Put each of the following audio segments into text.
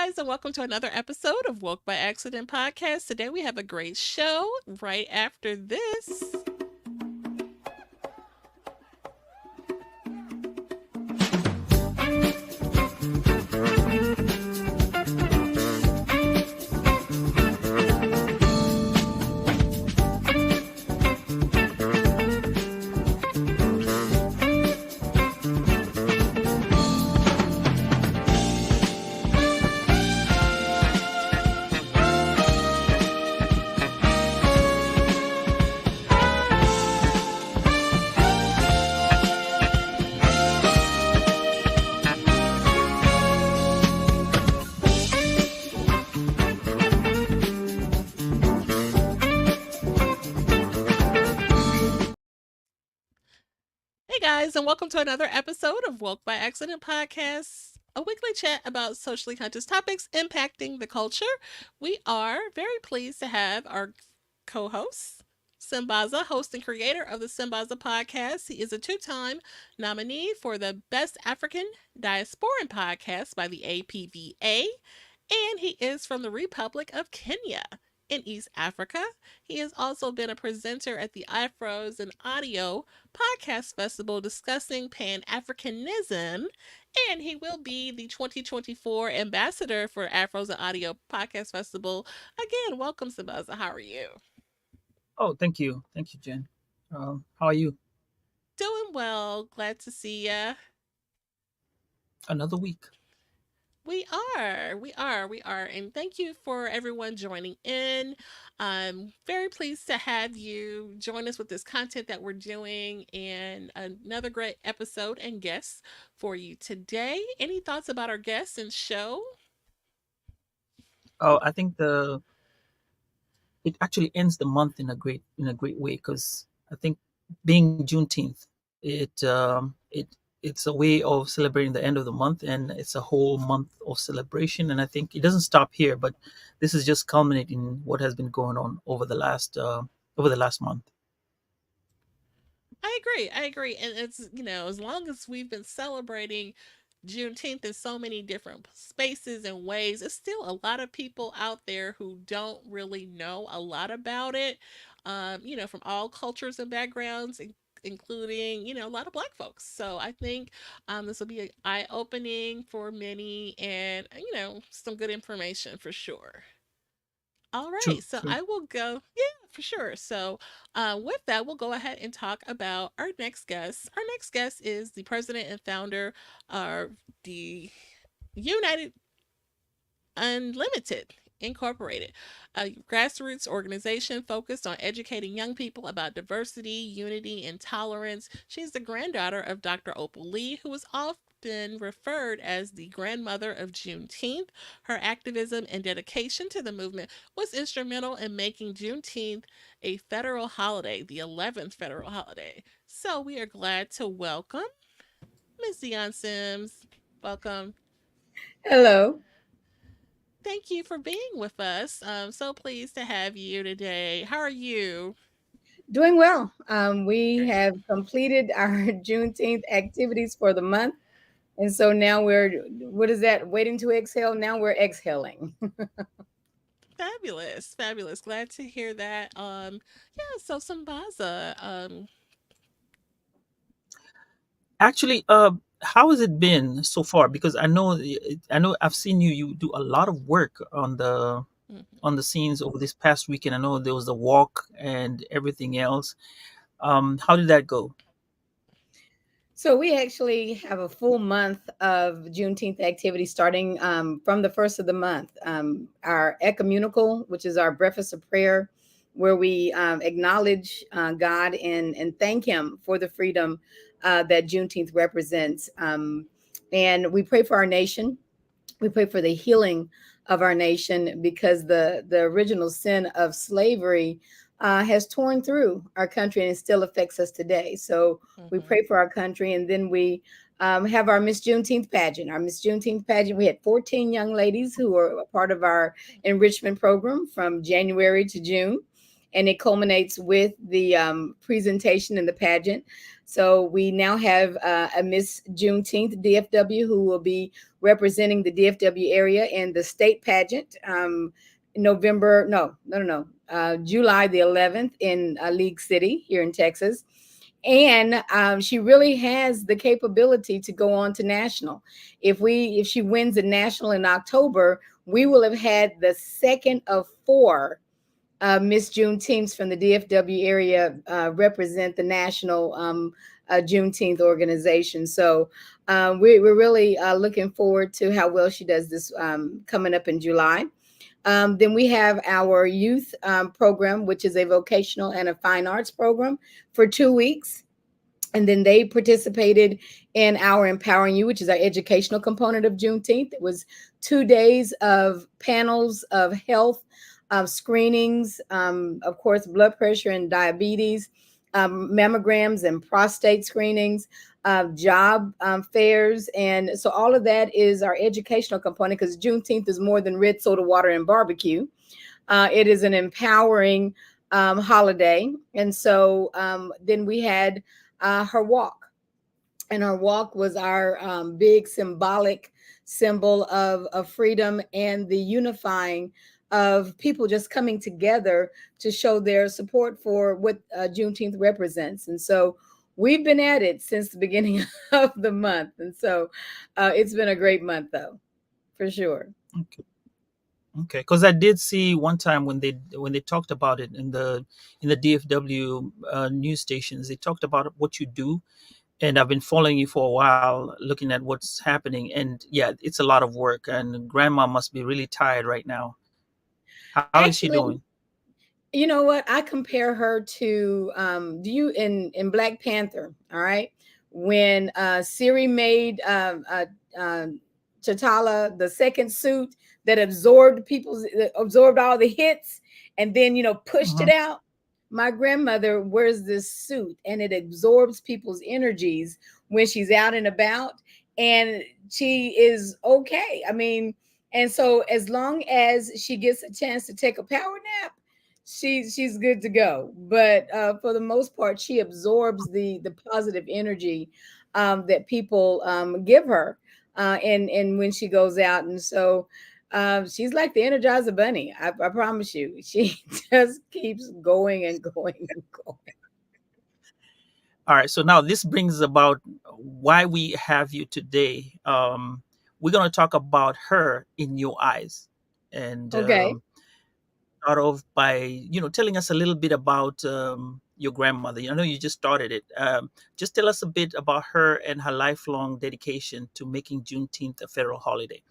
guys, and welcome to another episode of Woke by Accident podcast. Today we have a great show right after this. Hey guys, and welcome to another episode of Woke by Accident podcast, a weekly chat about socially conscious topics impacting the culture. We are very pleased to have our co-host, Sambaza, host and creator of the Sambaza Podcast. He is a two-time nominee for the Best African Diasporan Podcast by the APVA, and he is from the Republic of Kenya in East Africa. He has also been a presenter at the Afros and Audio Podcast Festival discussing Pan Africanism, and he will be the 2024 ambassador for Afros and Audio Podcast Festival. Again, welcome, Sambaza. How are you? Oh, thank you, Jen. How are you? Doing well. Glad to see ya. Another week. We are. And thank you for everyone joining in. I'm very pleased to have you join us with this content that we're doing and another great episode and guests for you today. Any thoughts about our guests and show? Oh, I think the it actually ends the month in a great way because I think being Juneteenth, it's a way of celebrating the end of the month, and it's a whole month of celebration. And I think it doesn't stop here, but this is just culminating what has been going on over the last month. I agree. And it's, as long as we've been celebrating Juneteenth in so many different spaces and ways, there's still a lot of people out there who don't really know a lot about it, from all cultures and backgrounds, including, a lot of Black folks. So I think this will be eye opening for many and, some good information for sure. All right, True, so true. I will go. Yeah, for sure. So, with that, we'll go ahead and talk about our next guest. Our next guest is the president and founder of the United Unlimited Incorporated, a grassroots organization focused on educating young people about diversity, unity, and tolerance. She's the granddaughter of Dr. Opal Lee, who is often referred as the grandmother of Juneteenth. Her activism and dedication to the movement was instrumental in making Juneteenth a federal holiday, the 11th federal holiday. So we are glad to welcome Ms. Dione Sims. Welcome. Hello. Thank you for being with us. I'm so pleased to have you today. How are you? Doing well. We Great. have completed our Juneteenth activities for the month. And so now what is that? Waiting to exhale. Now we're exhaling. Fabulous. Fabulous. Glad to hear that. Yeah, so Sambaza, Actually, how has it been so far? Because I know I've seen you do a lot of work mhm. on the scenes over this past weekend. I know there was the walk and everything else. How did that go? So we actually have a full month of Juneteenth activity starting from the first of the month. Our ecumenical, which is our breakfast of prayer, where we acknowledge God and thank Him for the freedom that Juneteenth represents. And we pray for our nation. We pray for the healing of our nation because the original sin of slavery has torn through our country and it still affects us today. So we Mhm. pray for our country, and then we have our Miss Juneteenth pageant. Our Miss Juneteenth pageant, we had 14 young ladies who were a part of our enrichment program from January to June. and it culminates with the presentation and the pageant. So we now have a Miss Juneteenth DFW who will be representing the DFW area in the state pageant. November, no, July the 11th in League City here in Texas. And she really has the capability to go on to national. If she wins a national in October, we will have had the second of four Miss June teams from the DFW area represent the national Juneteenth organization. So we're really looking forward to how well she does this coming up in July. Then we have our youth program, which is a vocational and a fine arts program for 2 weeks. And then they participated in our Empowering You, which is our educational component of Juneteenth. It was 2 days of panels of health screenings, of course, blood pressure and diabetes, mammograms and prostate screenings, job fairs. And so all of that is our educational component, because Juneteenth is more than red soda water and barbecue. It is an empowering holiday. And so then we had her walk. And her walk was our big symbolic symbol of freedom and the unifying of people just coming together to show their support for what Juneteenth represents. And so we've been at it since the beginning of the month. And so it's been a great month, though, for sure. Okay, because I did see one time when they talked about it in the DFW news stations, they talked about what you do, and I've been following you for a while, looking at what's happening, and yeah, it's a lot of work, and Grandma must be really tired right now. How is she Actually, doing? you know what? I compare her to do you in Black Panther, all right? When Siri made T'Challa the second suit that absorbed all the hits and then pushed it Mhm. out. My grandmother wears this suit and it absorbs people's energies when she's out and about, and she is okay. I mean, and so as long as she gets a chance to take a power nap, she's good to go. But for the most part, she absorbs the positive energy that people give her, and when she goes out. And so she's like the Energizer Bunny. I promise you, she just keeps going and going and going. All right, so now this brings about why we have you today. We're going to talk about her in your eyes, and Okay. start off by telling us a little bit about your grandmother. I know you just started it. Just tell us a bit about her and her lifelong dedication to making Juneteenth a federal holiday,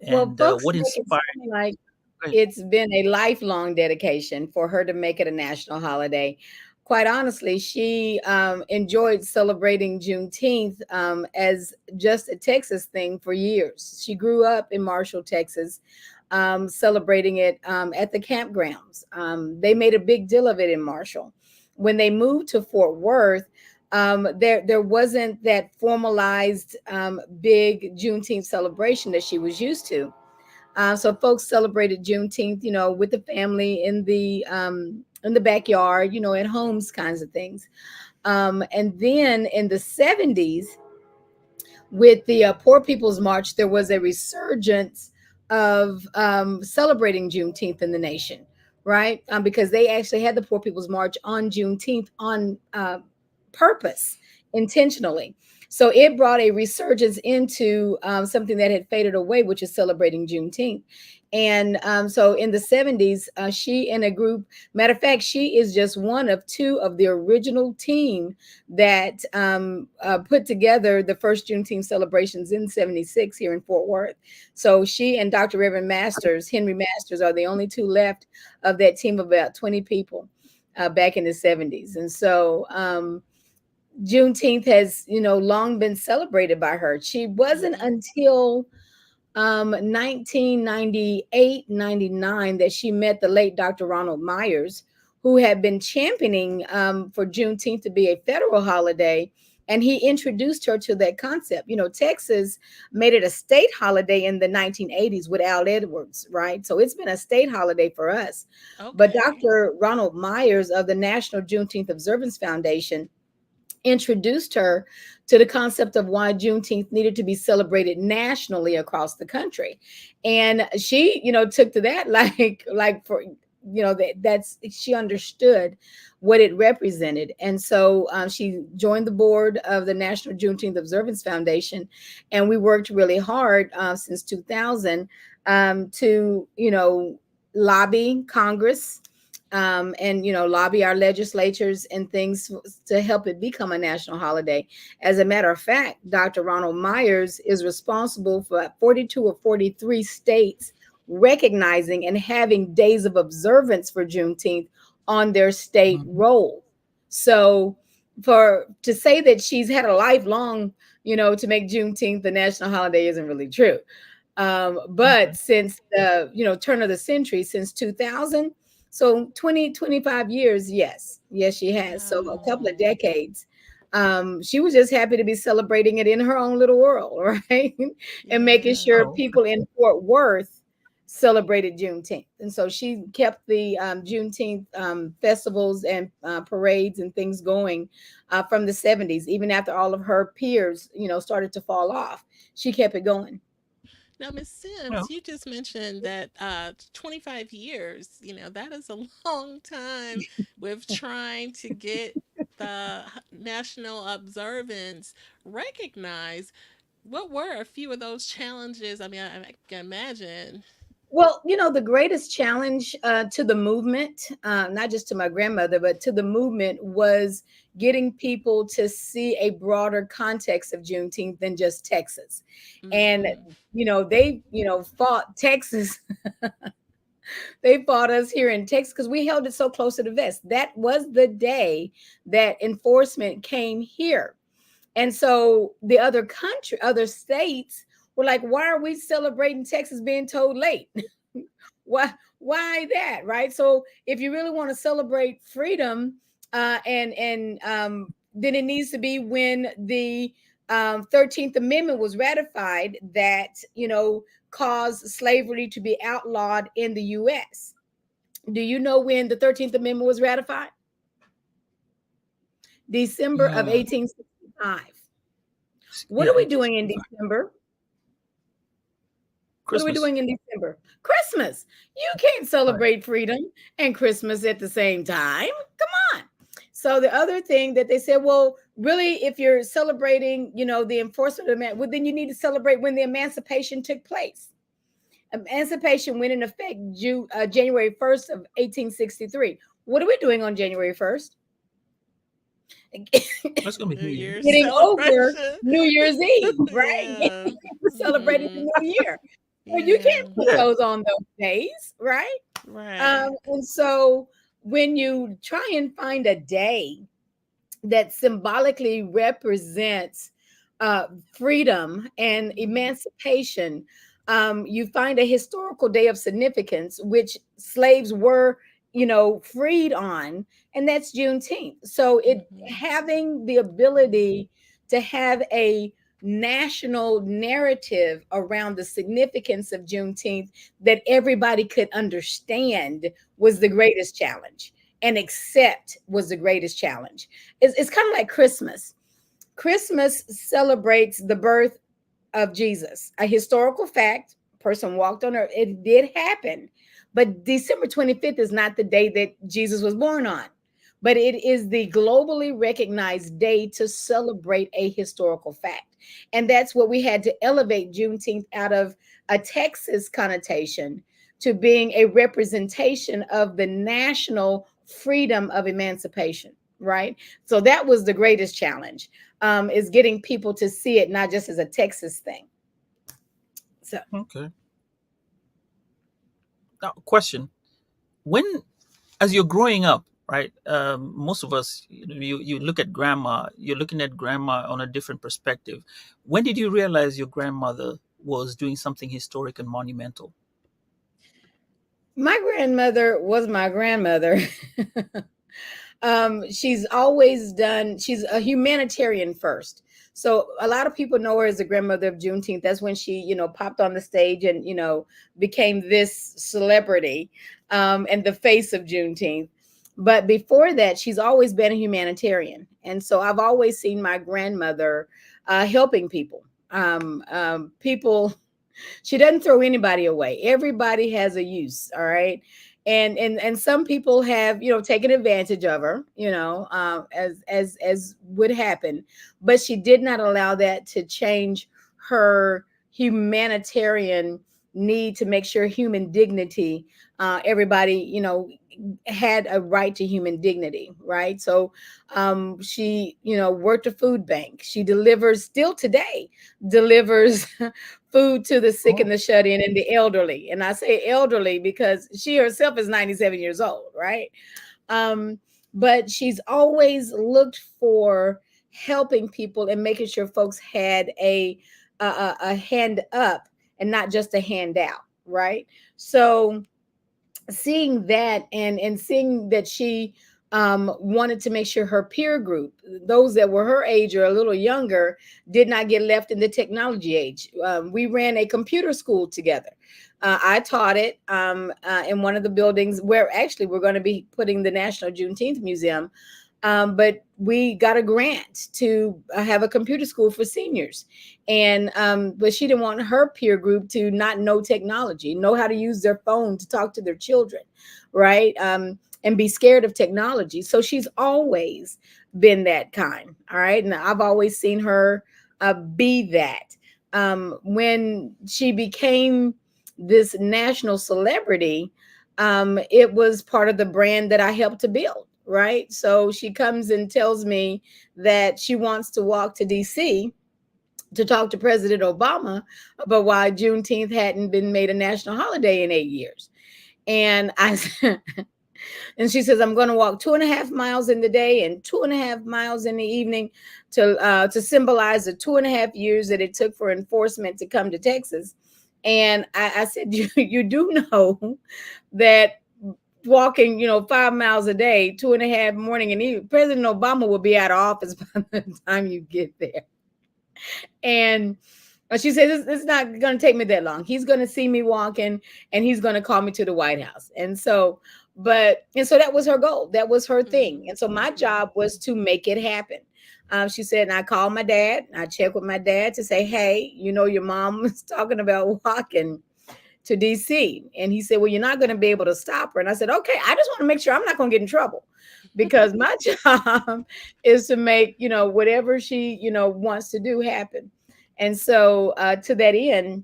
Well, and folks what make it inspired. sound like Go ahead. it's been a lifelong dedication for her to make it a national holiday. Quite honestly, she enjoyed celebrating Juneteenth as just a Texas thing for years. She grew up in Marshall, Texas, celebrating it at the campgrounds. They made a big deal of it in Marshall. When they moved to Fort Worth, there wasn't that formalized big Juneteenth celebration that she was used to. So folks celebrated Juneteenth, with the family in the backyard, at homes, kinds of things. And then in the 70s, with the Poor People's March, there was a resurgence of celebrating Juneteenth in the nation, right? Because they actually had the Poor People's March on Juneteenth on purpose, intentionally. So it brought a resurgence into something that had faded away, which is celebrating Juneteenth. And so in the 70s, she and a group, matter of fact, she is just one of two of the original team that put together the first Juneteenth celebrations in 76 here in Fort Worth. So she and Dr. Reverend Masters, Henry Masters, are the only two left of that team of about 20 people back in the 70s. And so Juneteenth has, long been celebrated by her. She wasn't until 1998, 99 that she met the late Dr. Ronald Myers, who had been championing for Juneteenth to be a federal holiday And he introduced her to that concept. Texas made it a state holiday in the 1980s with Al Edwards, right? So it's been a state holiday for us. But Okay. Dr. Ronald Myers of the National Juneteenth Observance Foundation introduced her to the concept of why Juneteenth needed to be celebrated nationally across the country. And she, took to that like for that's she understood what it represented. And so she joined the board of the National Juneteenth Observance Foundation, and we worked really hard since 2000 to lobby Congress, and lobby our legislatures and things to help it become a national holiday. As a matter of fact, Dr. Ronald Myers is responsible for 42 or 43 states recognizing and having days of observance for Juneteenth on their state Mhm. roll. So for to say that she's had a lifelong, to make Juneteenth the national holiday isn't really true. But Okay. since the turn of the century, since 2000, so 20, 25 years, yes, she has. So a couple of Wow. decades. She was just happy to be celebrating it in her own little world, right? And making Yeah. sure Oh, people in Fort Worth celebrated Juneteenth. And so she kept the Juneteenth festivals and parades and things going from the 70s, even after all of her peers, started to fall off. She kept it going. Now, Miss well, Sims, you just mentioned that 25 years, that is a long time with trying to get the national observance recognized. What were a few of those challenges? I mean, I can imagine. Well, the greatest challenge to the movement, not just to my grandmother, but to the movement, was getting people to see a broader context of Juneteenth than just Texas. And, Mm-hmm. they, fought Texas. They fought us here in Texas because we held it so close to the vest. That was the day that enforcement came here. And so the other states were like, why are we celebrating Texas being told late? why that, right? So if you really want to celebrate freedom, and then it needs to be when the 13th Amendment was ratified, that caused slavery to be outlawed in the U.S. Do you know when the 13th Amendment was ratified? December of uh, 1865. What yeah, are we doing in 1865. December? What are we Christmas. doing in December? Christmas. You can't Right. celebrate freedom and Christmas at the same time. Come on. So the other thing that they said, well, really, if you're celebrating, the enforcement of well, then you need to celebrate when the emancipation took place. Emancipation went in effect January 1st of 1863. What are we doing on January 1st? That's gonna be New New Year's Year's. Getting over celebration. New Year's Eve, right? Yeah. We're celebrating the Mm-hmm. new year. Well, you Yeah. can't put Yeah. those on those days, right? Right. And so when you try and find a day that symbolically represents freedom and Mm-hmm. emancipation, you find a historical day of significance, which slaves were, freed on, and that's Juneteenth. So it Mm-hmm. having the ability to have a national narrative around the significance of Juneteenth that everybody could understand was the greatest challenge, and accept was the greatest challenge. It's kind of like Christmas. Christmas celebrates the birth of Jesus, a historical fact. Person walked on earth. It did happen. But December 25th is not the day that Jesus was born on. But it is the globally recognized day to celebrate a historical fact. And that's what we had to elevate Juneteenth out of a Texas connotation to being a representation of the national freedom of emancipation, right? So that was the greatest challenge, is getting people to see it not just as a Texas thing. So Okay. Now, question: When, as you're growing up, right? Most of us, you look at grandma. You're looking at grandma on a different perspective. When did you realize your grandmother was doing something historic and monumental? my grandmother was my grandmother. She's always done, she's a humanitarian first. So a lot of people know her as the grandmother of Juneteenth. That's when she, popped on the stage and, became this celebrity, and the face of Juneteenth. But before that, she's always been a humanitarian. And so I've always seen my grandmother helping people. People, she doesn't throw anybody away. Everybody has a use. All right. And some people have, taken advantage of her, as would happen, but she did not allow that to change her humanitarian need to make sure human dignity, everybody, had a right to human dignity, right? So she, worked a food bank. She delivers, still today delivers food to the sick and Oh, the shut in and the elderly. And I say elderly because she herself is 97 years old, right? Um, but she's always looked for helping people and making sure folks had a hand up and not just a handout, right? So seeing that, and seeing that she wanted to make sure her peer group, those that were her age or a little younger, did not get left in the technology age. We ran a computer school together. I taught it in one of the buildings where actually we're going to be putting the National Juneteenth Museum. But we got a grant to have a computer school for seniors. And but she didn't want her peer group to not know technology, know how to use their phone to talk to their children, right? And be scared of technology. So she's always been that kind. All right. And I've always seen her be that. When she became this national celebrity, it was part of the brand that I helped to build. Right. So she comes and tells me that she wants to walk to DC to talk to President Obama about why Juneteenth hadn't been made a national holiday in 8 years. And I and she says, I'm going to walk 2.5 miles in the day and 2.5 miles in the evening to symbolize the 2.5 years that it took for enforcement to come to Texas. And I said, you do know that walking, 5 miles a day, 2.5 morning and evening, President Obama will be out of office by the time you get there. And she said, it's not going to take me that long. He's going to see me walking and he's going to call me to the White House. And so that was her goal. That was her thing. And so my job was to make it happen. She said, and I called my dad. I checked with my dad to say, hey, your mom was talking about walking to DC. And he said, well, you're not going to be able to stop her. And I said, okay, I just want to make sure I'm not going to get in trouble, because my job is to make, whatever she, wants to do happen. And so to that end,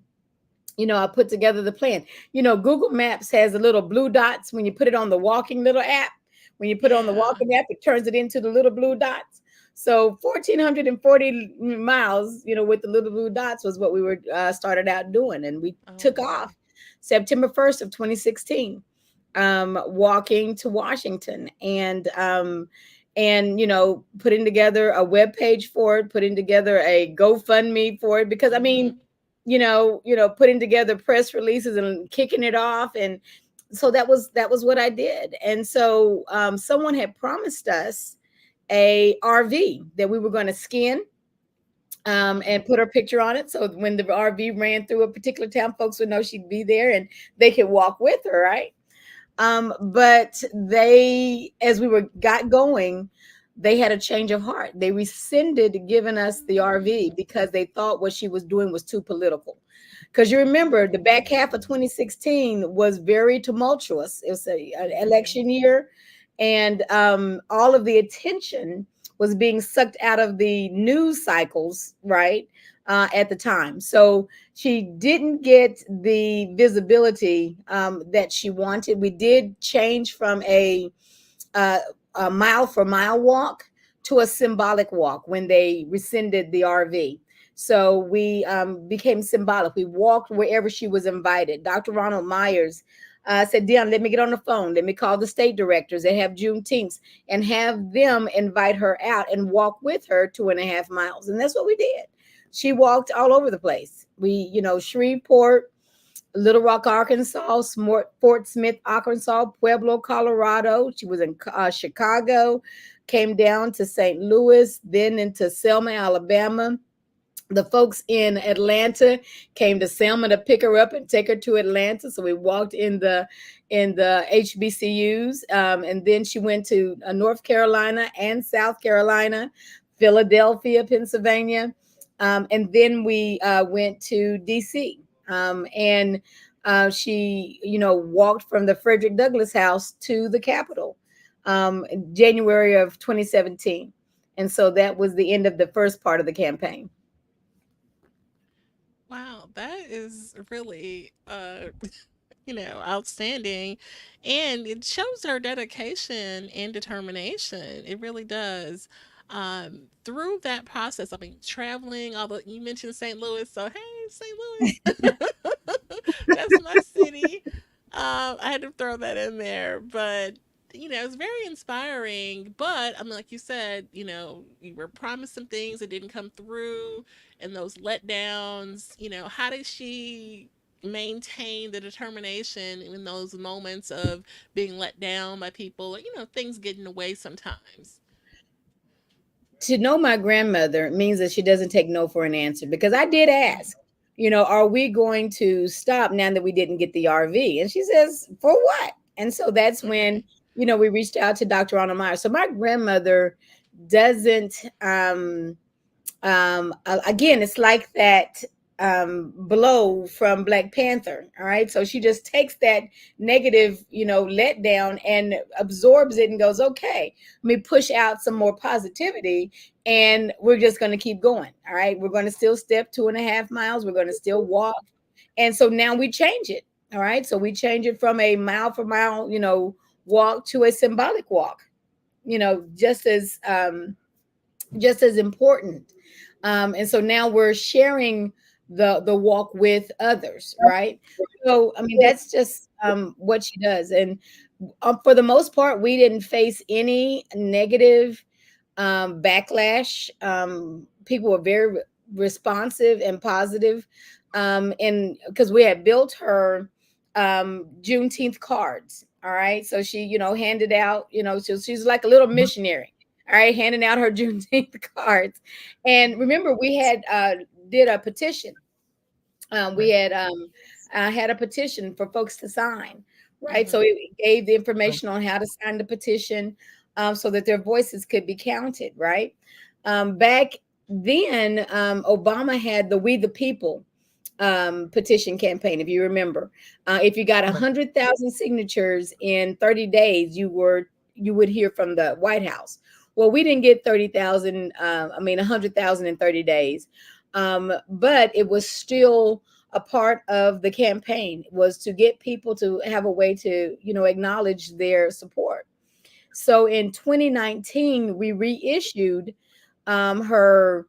I put together the plan. Google Maps has the little blue dots when you put it on the walking little app. When you put it on the Yeah. walking app, it turns it into the little blue dots. So 1,440 miles, with the little blue dots was what we were started out doing. And we Oh, took wow. off September 1st of 2016, walking to Washington, and putting together a web page for it, putting together a GoFundMe for it, because I mean, Mhm. putting together press releases and kicking it off. And so that was what I did. And so someone had promised us a RV that we were going to skin, and put her picture on it. So when the RV ran through a particular town, folks would know she'd be there and they could walk with her, right? But they, as we got going, they had a change of heart. They rescinded giving us the RV because they thought what she was doing was too political. Because you remember, the back half of 2016 was very tumultuous. It was an Mhm. election year, and all of the attention was being sucked out of the news cycles, right? At the time. So she didn't get the visibility that she wanted. We did change from uh, a mile for mile walk to a symbolic walk when they rescinded the RV. So we became symbolic. We walked wherever she was invited. Dr. Ronald Myers said, Dion, let me get on the phone. Let me call the state directors that have Juneteenth and have them invite her out and walk with her 2.5 miles. And that's what we did. She walked all over the place. We, Shreveport, Little Rock, Arkansas, Fort Smith, Arkansas, Pueblo, Colorado. She was in Chicago, came down to St. Louis, then into Selma, Alabama. The folks in Atlanta came to Selma to pick her up and take her to Atlanta. So we walked in the HBCUs, and then she went to North Carolina and South Carolina, Philadelphia, Pennsylvania, and then we went to DC, and she, walked from the Frederick Douglass House to the Capitol, in January of 2017, and so that was the end of the first part of the campaign. Wow, that is really outstanding. And it shows her dedication and determination. It really does. Through that process, I mean, traveling, although you mentioned St. Louis, so hey, St. Louis, that's my city. I had to throw that in there, but it's very inspiring. But I mean, like you said, you were promised some things that didn't come through, and those letdowns. How did she maintain the determination in those moments of being let down by people, or, things getting away sometimes? To know my grandmother means that she doesn't take no for an answer, because I did ask, are we going to stop now that we didn't get the RV? And she says, for what? And so that's when, Okay. we reached out to Dr. Ronald Meyer. So my grandmother doesn't, again, it's like that blow from Black Panther. All right. So she just takes that negative, letdown and absorbs it and goes, okay, let me push out some more positivity, and we're just going to keep going. All right. We're going to still step 2.5 miles. We're going to still walk. And so now we change it. All right. So we change it from a mile for mile, walk to a symbolic walk, just as important. And so now we're sharing the walk with others, right? So I mean, that's just what she does. And for the most part, we didn't face any negative backlash. People were very responsive and positive, and because we had built her Juneteenth cards. All right, so she, handed out, so she's like a little missionary. All right, handing out her Juneteenth cards. And remember, we did a petition. We Right. had a petition for folks to sign, right? So Mm-hmm. it gave the Right. information on how to sign the petition, so that their voices could be counted, right? Back then, Obama had the We the People petition campaign, if you remember. If you got a Right. 100,000 signatures in 30 days, you would hear from the White House. Well, we didn't get 30,000. I mean, 100,000 in 30 days, but it was still a part of the campaign, was to get people to have a way to, acknowledge their support. So in 2019, we reissued her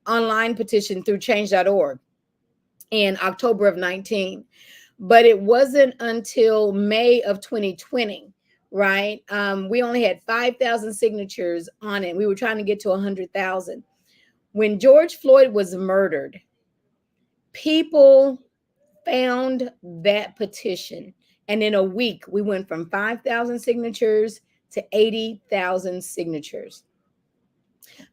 online petition through change.org in October of 19. But it wasn't until May of 2020, right? We only had 5,000 signatures on it. We were trying to get to 100,000. When George Floyd was murdered, people found that petition. And in a week, we went from 5,000 signatures to 80,000 signatures,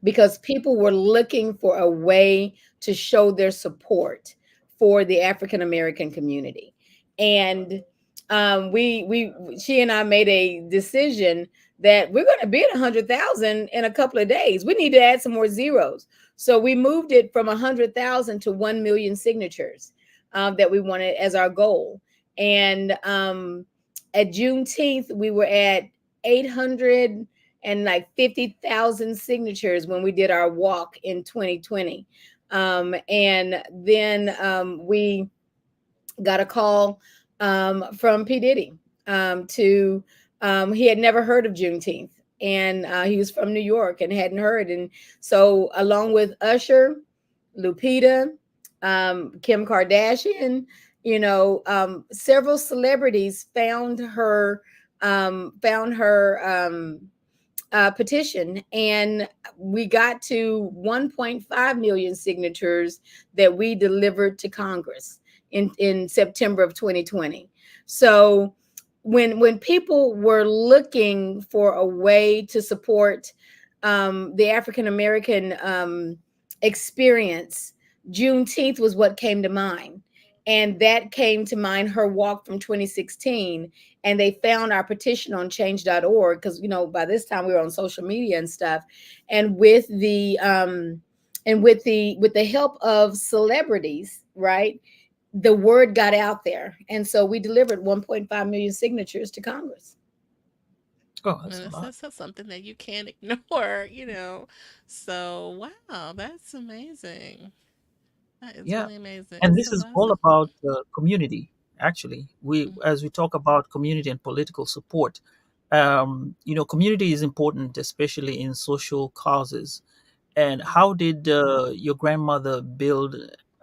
because people were looking for a way to show their support for the African American community. And she and I made a decision that we're going to be at 100,000 in a couple of days. We need to add some more zeros. So we moved it from 100,000 to 1 million signatures, that we wanted as our goal. And at Juneteenth, we were at 800 and like 50,000 signatures when we did our walk in 2020. And then we got a call from P. Diddy, to he had never heard of Juneteenth, and he was from New York and hadn't heard. And so, along with Usher, Lupita, Kim Kardashian, several celebrities found her petition, and we got to 1.5 million signatures that we delivered to Congress in September of 2020. So when people were looking for a way to support the African American experience, Juneteenth was what came to mind. And that came to mind her walk from 2016. And they found our petition on change.org because, by this time we were on social media and stuff. And with the help of celebrities, right? The word got out there. And so we delivered 1.5 million signatures to Congress. Oh, And that's a lot. that's something that you can't ignore, So, wow, that's amazing. That is Yeah, really amazing. and this is all Sambaza? about community. Actually, as we talk about community and political support, community is important, especially in social causes. And how did your grandmother build,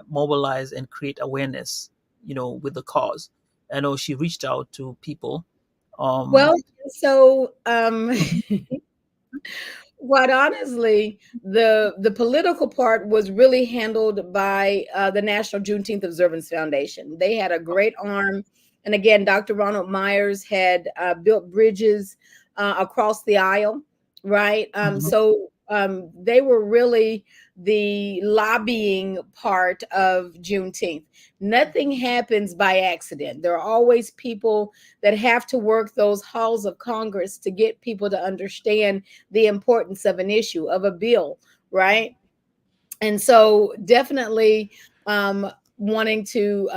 mobilize, and create awareness, with the cause? I know she reached out to people. Well, Um, so mhm, quite honestly, the political part was really handled by the National Juneteenth Observance Foundation. They had a great arm, and again, Dr. Ronald Myers had built bridges across the aisle, right? mhm. So they were really the lobbying part of Juneteenth. Nothing happens by accident. There are always people that have to work those halls of Congress to get people to understand the importance of an issue, of a bill, right? And so definitely wanting to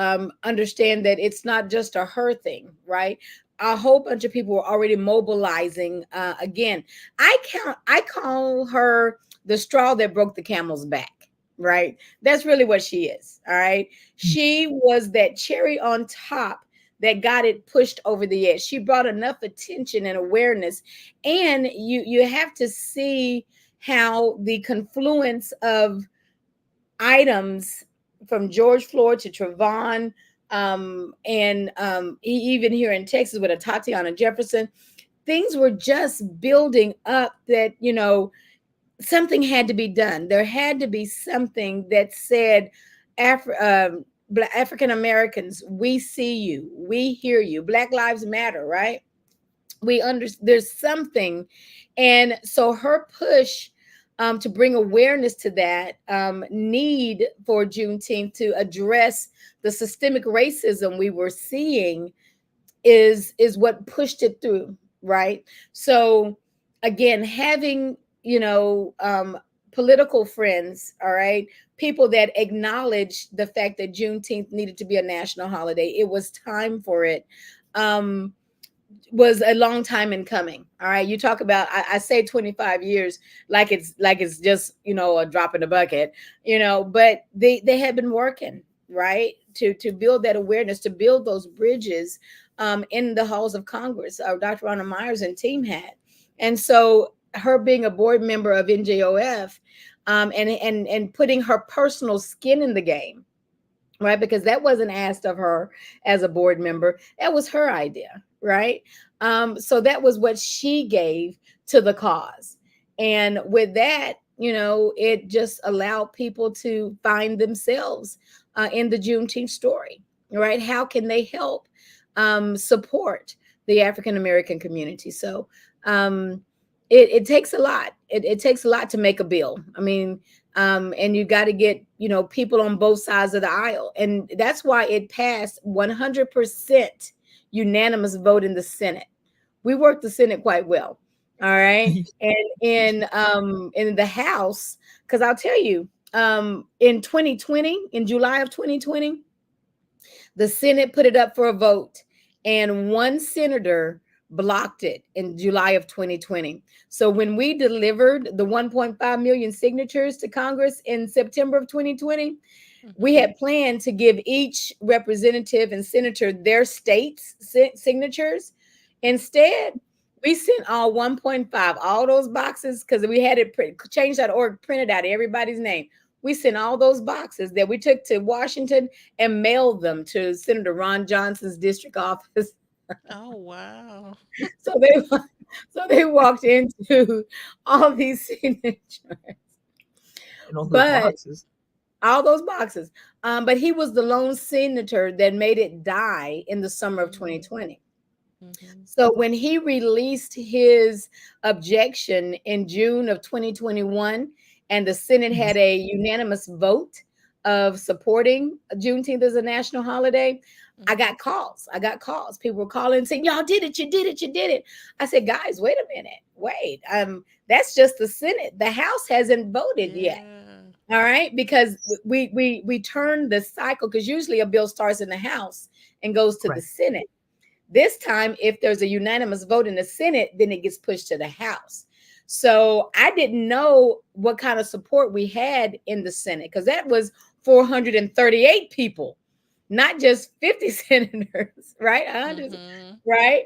understand that it's not just a her thing, right? A whole bunch of people were already mobilizing. Again, I call her the straw that broke the camel's back, right? That's really what she is. All right. She was that cherry on top that got it pushed over the edge. She brought enough attention and awareness. And you have to see how the confluence of items from George Floyd to Trayvon, and even here in Texas with a Tatiana Jefferson, things were just building up that, something had to be done. There had to be something that said, African Americans, we see you, we hear you. Black Lives Matter, right? There's something. And so her push to bring awareness to that need for Juneteenth to address the systemic racism we were seeing is what pushed it through, right? So again, having political friends, all right, people that acknowledge the fact that Juneteenth needed to be a national holiday. It was time for it. Was a long time in coming. All right. You talk about, I say 25 years like it's just, a drop in the bucket, but they had been working, right, to build that awareness, to build those bridges in the halls of Congress. Dr. Ronald Myers and team had. And so her being a board member of NJOF, and putting her personal skin in the game, right? Because that wasn't asked of her as a board member. That was her idea, right? So that was what she gave to the cause. And with that, it just allowed people to find themselves in the Juneteenth story, right? How can they help support the African American community? So it takes a lot. It takes a lot to make a bill. I mean, and you got to get people on both sides of the aisle, and that's why it passed 100% unanimous vote in the Senate. We worked the Senate quite well, all right, and in the House, because I'll tell you, in 2020, in July of 2020, the Senate put it up for a vote, and one senator blocked it in July of 2020. So when we delivered the 1.5 million signatures to Congress in September of 2020, we Mm-hmm. had planned to give each representative and senator their state's signatures. Instead, we sent all 1.5, all those boxes, because we had it change.org printed out everybody's name. We sent all those boxes that we took to Washington and mailed them to Senator Ron Johnson's district office. Oh, wow. So they walked into all these signatures. And all those But boxes. all those boxes. But he was the lone senator that made it die in the summer of 2020. Mm-hmm. So when he released his objection in June of 2021, and the Senate Mhm. had a unanimous vote of supporting Juneteenth as a national holiday, I Mm-hmm. got calls. I got calls. People were calling saying, "Y'all did it! You did it! You did it!" I said, "Guys, wait a minute. Wait. That's just the Senate. The House hasn't voted yet." Yeah. All right, because we turn the cycle, because usually a bill starts in the House and goes to the Right. Senate. This time, if there's a unanimous vote in the Senate, then it gets pushed to the House. So I didn't know what kind of support we had in the Senate, because that was 438 people, not just 50 senators, right? 100, Mm-hmm. right?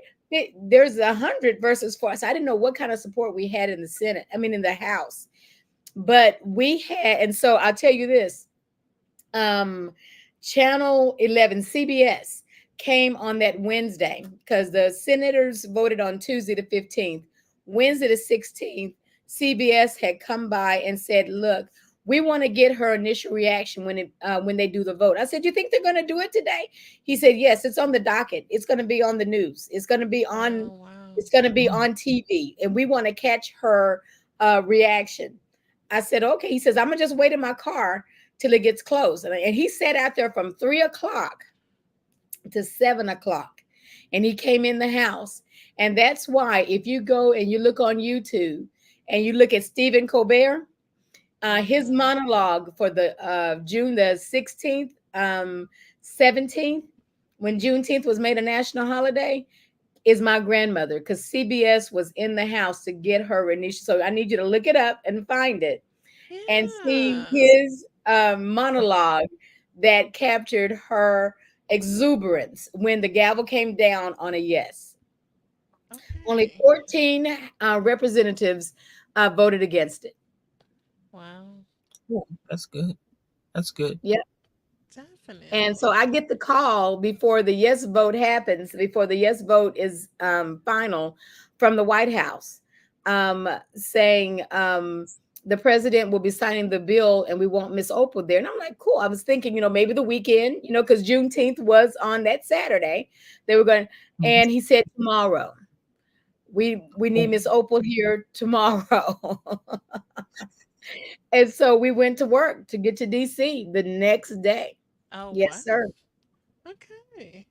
There's 100 versus 4. So I didn't know what kind of support we had in the Senate. I mean, in the House. But we had, and so I'll tell you this, um channel 11 CBS came on that Wednesday, because the senators voted on Tuesday the 15th. Wednesday the 16th, CBS had come by and said, "Look, we want to get her initial reaction when they do the vote." I said, "You think they're going to do it today?" He said, "Yes, it's on the docket. It's going to be on the news. It's going to be on Oh wow. it's going to be Mm. on TV, and we want to catch her reaction." I said, "Okay." He says, "I'm gonna just wait in my car till it gets close." And he sat out there from 3 o'clock to 7 o'clock, and he came in the house. And that's why, if you go and you look on YouTube and you look at Stephen Colbert, his Mm-hmm. monologue for the June the 16th, 17th, when Juneteenth was made a national holiday, is my grandmother, because CBS was in the house to get her initial. So I need you to look it up and find it and see Yeah. his monologue that captured her exuberance when the gavel came down on a yes. Only Okay. 14 representatives voted against it. Wow. Cool. That's good. That's good. Yep. And so Definitely. I get the call before the yes vote happens, before the yes vote is final, from the White House, saying the president will be signing the bill and we want Miss Opal there. And I'm like, cool. I was thinking, maybe the weekend, because Juneteenth was on that Saturday. They were going, Mhm. and he said tomorrow. We need Oh, Miss Opal here tomorrow. And so we went to work to get to DC the next day. Oh wow. Yes, sir. Okay.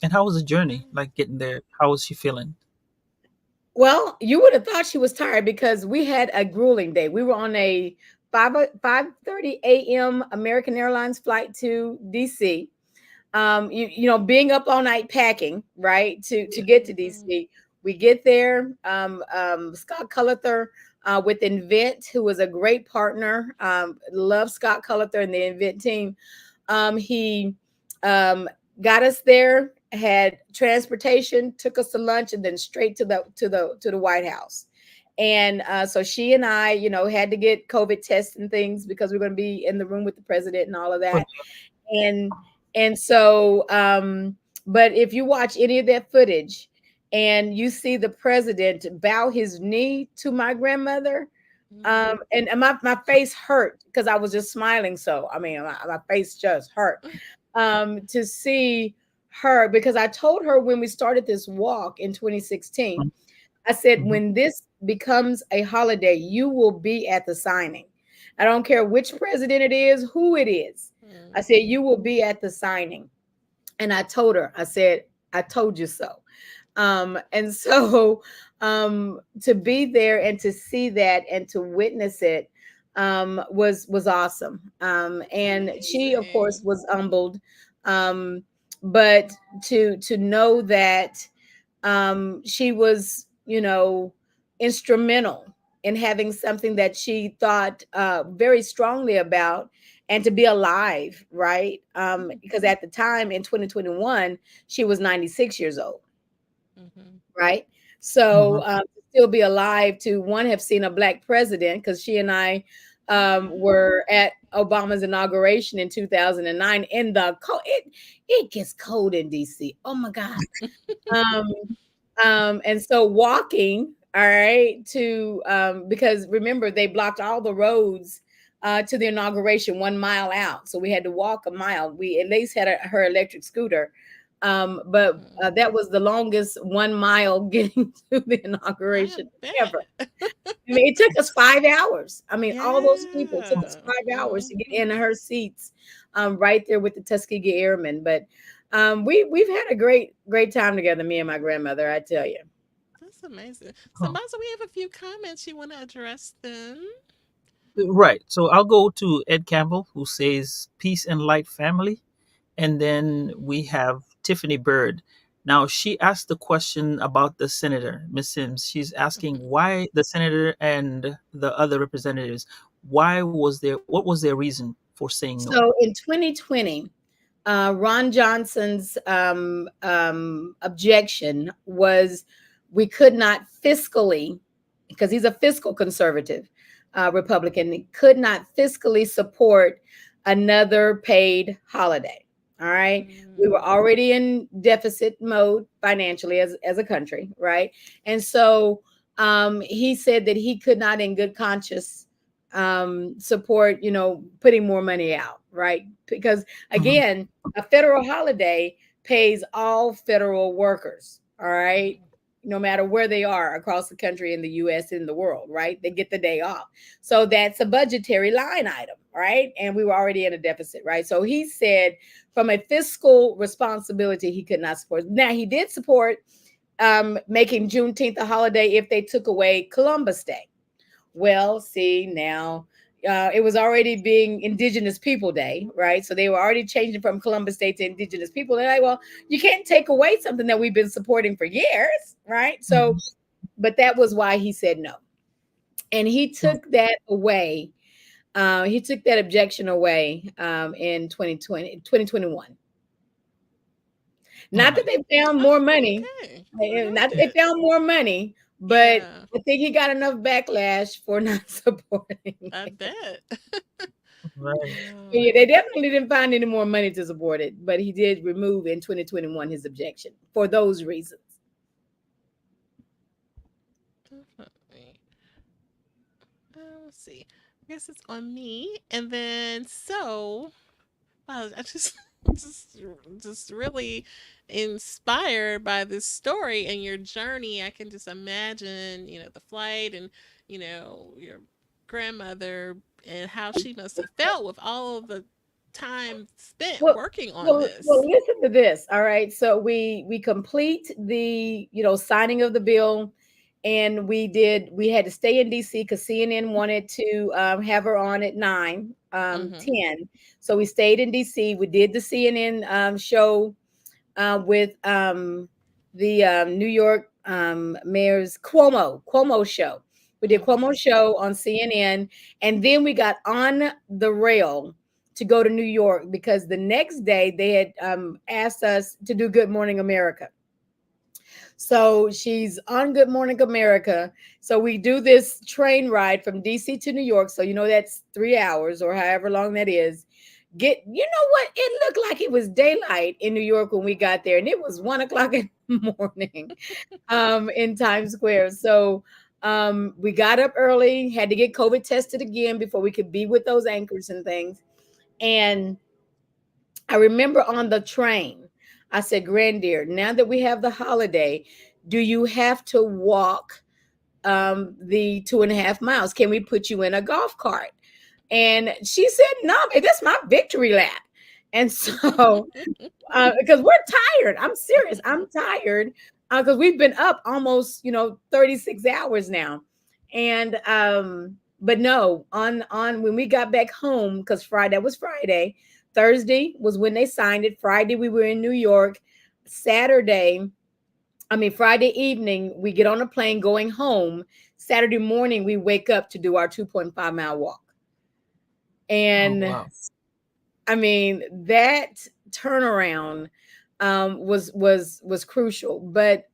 and how was the journey? Um, Like getting there? How was she feeling? Well, you would have thought she was tired, because we had a grueling day. We were on a 5:30 a.m. American Airlines flight to DC. Being up all night packing, right, to get to mm-hmm. DC. We get there. Scott Cullither with Invent, who was a great partner. Love Scott Cullither and the Invent team. He um, got us there, had transportation, took us to lunch, and then straight to the White House. And so she and I, had to get COVID tests and things, because we're going to be in the room with the president and all of Oh, that. And so but if you watch any of that footage and you see the president bow his knee to my grandmother, Mm-hmm. and my face hurt, because I was just smiling. So I mean, my face just hurt to see her, because I told her when we started this walk in 2016, I said, mhm. when this becomes a holiday, you will be at the signing. I don't care which president it is, who it is. I Mm-hmm. said, you will be at the signing. And I told her, I said, I told you so. And so to be there and to see that and to witness it was awesome. And she, of course, Amazing. was humbled. Um, but to know that she was, instrumental in having something that she thought very strongly about, and to be alive, right? Because Mm-hmm. at the time in 2021, she was 96 years old, Mm-hmm. right? So Mhm. to still be alive, to one, have seen a black president, because she and I were at Obama's inauguration in 2009. In the cold, it gets cold in DC. Oh my God. Um, and so walking, all right, to because remember, they blocked all the roads to the inauguration 1 mile out. So we had to walk a mile. We at least had her electric scooter. But Mm. that was the longest 1 mile getting to the I inauguration ever. bet. I mean, it took us 5 hours. I mean, all those people, it took us Yeah. 5 hours to get in Mhm. her seats, right there with the Tuskegee Airmen. But we've had a great time together, me and my grandmother. I tell you. That's amazing. So, Huh. Maza, we have a few comments. You want to address them? Right. So I'll go to Ed Campbell, who says, "Peace and light, family." And then we have Tiffany Bird. Now, she asked the question about the senator, Miss Sims. She's asking Mhm. why the senator and the other representatives, what was their reason for saying no? So in 2020, Ron Johnson's objection was we could not fiscally, because he's a fiscal conservative Republican, could not fiscally support another paid holiday. All right. We were Mm. already in deficit mode financially as a country. Right. And so he said that he could not, in good conscience, support, putting more money out. Right. Because Mhm. again, a federal holiday pays all federal workers, all right, Mhm. no matter where they are across the country, in the US, in the world, right? They get the day off. So that's a budgetary line item, right? And we were already in a deficit, right? So he said from a fiscal responsibility, he could not support. Now, he did support making Juneteenth a holiday if they took away Columbus Day. Well, see, now it was already being Indigenous People Day, right? So they were already changing from Columbus Day to Indigenous People. They're like, well, you can't take away something that we've been supporting for years, right? So, Mhm. but that was why he said no. And he Mhm. took that away. He took that objection away in 2021. All Not that right. they found more Oh, money, okay. I didn't know he not that they did. found more money, but Yeah, I think he got enough backlash for not supporting. I bet. Right. Wow. Yeah, they definitely didn't find any more money to support it, but he did remove in 2021 his objection for those reasons. Definitely. Let's see. I guess it's on me. And then, so, wow, I just, just, just really inspired by this story and your journey. I can just imagine, the flight and, your grandmother and how she must have felt with all of the time spent Well, working on well, this. listen to this. All right, so we complete the signing of the bill, and we had to stay in DC because CNN wanted to have her on at 9, Mm-hmm. 10. So we stayed in DC. We did the CNN show with the New York mayor's Cuomo show. We did Mm-hmm. Cuomo show on CNN, and then we got on the rail to go to New York because the next day they had asked us to do Good Morning America. So she's on Good Morning America. So we do this train ride from DC to New York. So that's 3 hours or however long that is. You know what? It looked like it was daylight in New York when we got there, and it was 1 o'clock in the morning in Times Square. So we got up early, had to get COVID tested again before we could be with those anchors and things. And I remember on the train, I said, Granddaughter, now that we have the holiday, do you have to walk the 2.5 miles? Can we put you in a golf cart? And she said, no, babe, that's my victory lap. And so, because we're tired, I'm serious, I'm tired because we've been up almost, 36 hours now. And, but no, on when we got back home, because Friday, that was Friday, Thursday was when they signed it. Friday, we were in New York. Saturday, I mean, Friday evening, we get on a plane going home. Saturday morning, we wake up to do our 2.5 mile walk. Oh And wow. I mean, that turnaround was crucial. But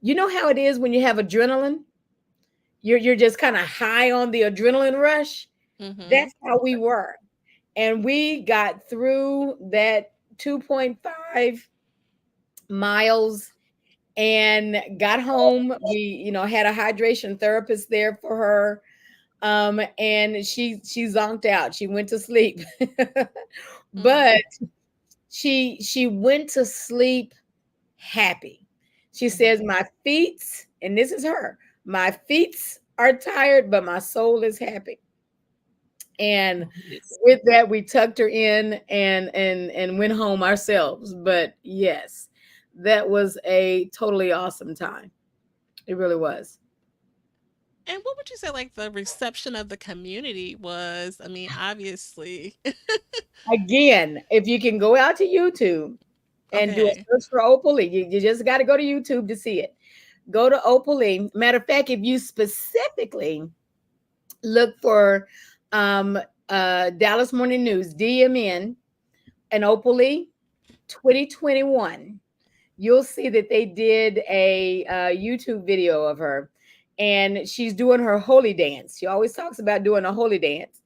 you know how it is when you have adrenaline? You're just kind of high on the adrenaline rush. Mm-hmm. That's how we were. And we got through that 2.5 miles and got home. We, had a hydration therapist there for her. And she zonked out. She went to sleep. Mm-hmm. But she went to sleep happy. She Mm-hmm. says, "My feet," and this is her, "my feet are tired, but my soul is happy." And Yes. with that, we tucked her in and went home ourselves. But yes, that was a totally awesome time. It really was. And what would you say, like, the reception of the community was? I mean, obviously. Again, if you can go out to YouTube and do a Okay. search for Opal Lee, you just got to go to YouTube to see it. Go to Opal Lee. Matter of fact, if you specifically look for um, Dallas Morning News, DMN, and Opal Lee 2021, you'll see that they did a YouTube video of her, and she's doing her holy dance. She always talks about doing a holy dance.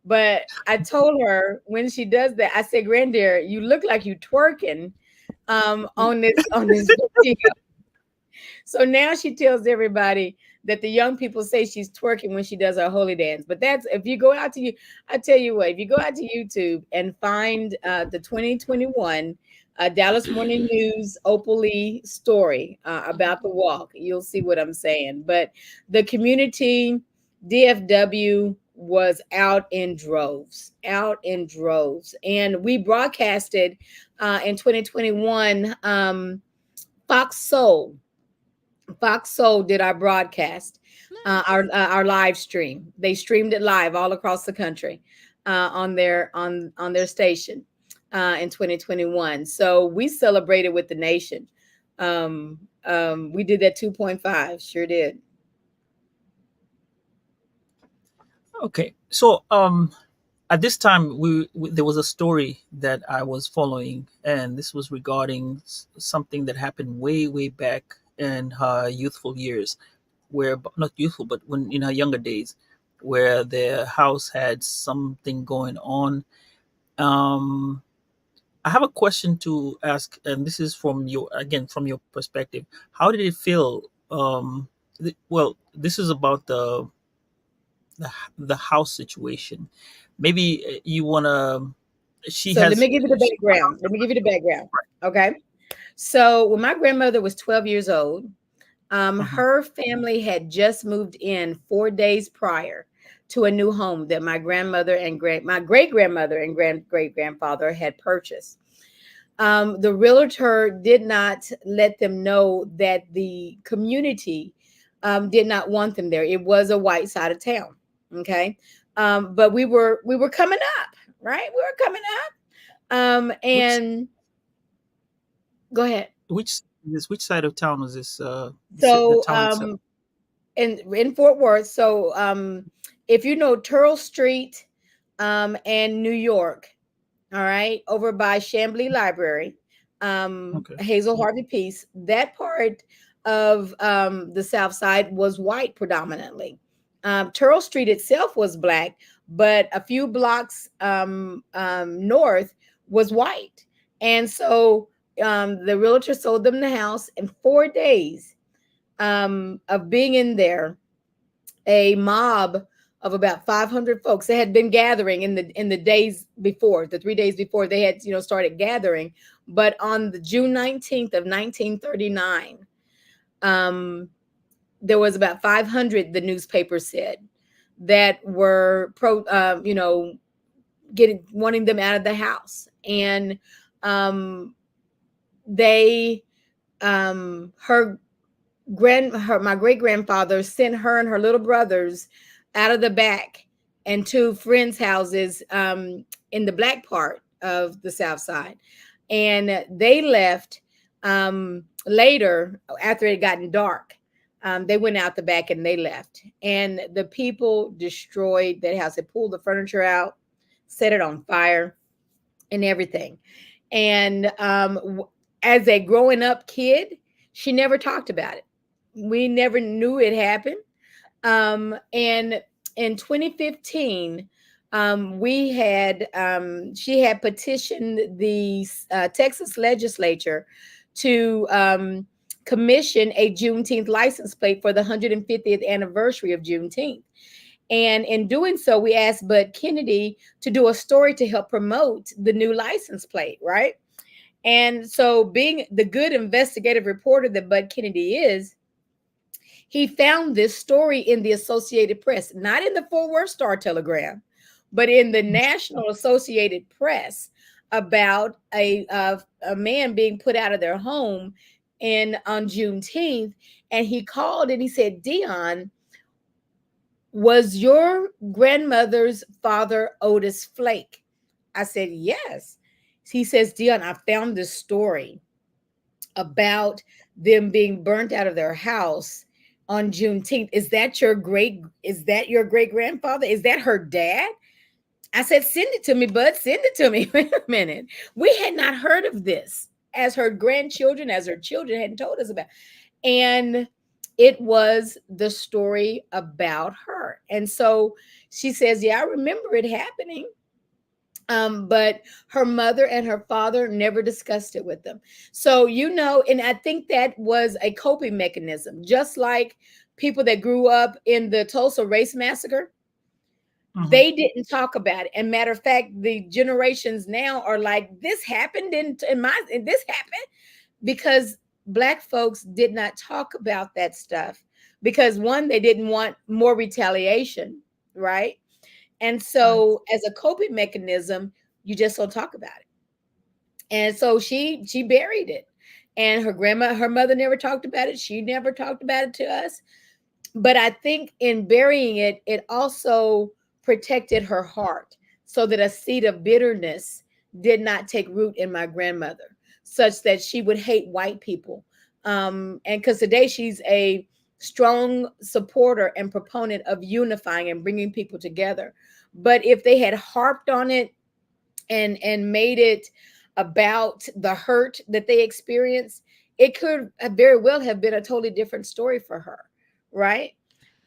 But I told her when she does that, I said, "Granddaughter, you look like you twerking on this video." So now she tells everybody that the young people say she's twerking when she does her holy dance. But that's if you go out to you, I tell you what, if you go out to YouTube and find the 2021 Dallas Morning News Opal Lee story Mm-hmm. about the walk, you'll see what I'm saying. But the community, DFW, was out in droves. And we broadcasted in 2021 Fox Soul Fox Soul did our broadcast, Nice. our live stream. They streamed it live all across the country on their station in 2021. So we celebrated with the nation. We did that 2.5. Sure did. Okay. So at this time there was a story that I was following, and this was regarding something that happened way back in her youthful years, where not youthful but when in her younger days, where their house had something going on. um I have a question to ask, and this is from your, again, from your perspective. How did it feel? Well, this is about the house situation. Maybe you wanna. She So let has. me give you the background. Let me give you the background. Okay. So when my grandmother was 12 years old, Uh-huh. her family had just moved in 4 days prior to a new home that my grandmother and my great grandmother and great grandfather had purchased. The realtor did not let them know that the community did not want them there. It was a white side of town. Okay, but we were coming up, right? We were coming up. Which And go ahead. which side of town was this? The So town itself. in Fort Worth. So if you know Turl Street and New York, all right, over by Chamblee Library, Okay. Hazel Harvey Peace, that part of the South Side was white predominantly. Turl Street itself was black, but a few blocks north was white. And so the realtor sold them the house in 4 days of being in there. A mob of about 500 folks that had been gathering in the days before, the 3 days before they had started gathering. But on the June 19th of 1939, um, there was about 500, the newspaper said, that were getting wanting them out of the house. And um, they her my great grandfather sent her and her little brothers out of the back and to friends' houses in the black part of the South Side, and they left later after it had gotten dark. They went out the back and they left, and the people destroyed that house. They pulled the furniture out, set it on fire, and everything. And as a growing up kid, she never talked about it. We never knew it happened. And in 2015, she had petitioned the Texas legislature to commission a Juneteenth license plate for the 150th anniversary of Juneteenth. And in doing so, we asked Bud Kennedy to do a story to help promote the new license plate, right? And so, being the good investigative reporter that Bud Kennedy is, he found this story in the Associated Press, not in the Fort Worth Star Telegram, but in the National Associated Press, about a man being put out of their home in on Juneteenth. And he called and he said, Dione, was your grandmother's father Otis Flake? I said, yes. He says, Dione, I found this story about them being burnt out of their house on Juneteenth. Is that your great grandfather? Is that her dad? I said, send it to me, bud. Send it to me. Wait a minute. We had not heard of this as her grandchildren, as her children hadn't told us about. And it was the story about her. And so she says, yeah, I remember it happening. But her mother and her father never discussed it with them. So, and I think that was a coping mechanism, just like people that grew up in the Tulsa race massacre. Mhm. They didn't talk about it. And matter of fact, the generations now are like, this happened and this happened because Black folks did not talk about that stuff because one, they didn't want more retaliation, right? And Right. so as a coping mechanism, you just don't talk about it. And so she buried it. And her mother never talked about it. She never talked about it to us. But I think in burying it, it also protected her heart so that a seed of bitterness did not take root in my grandmother, such that she would hate white people. And because today she's a strong supporter and proponent of unifying and bringing people together. But if they had harped on it and made it about the hurt that they experienced, it could very well have been a totally different story for her, right?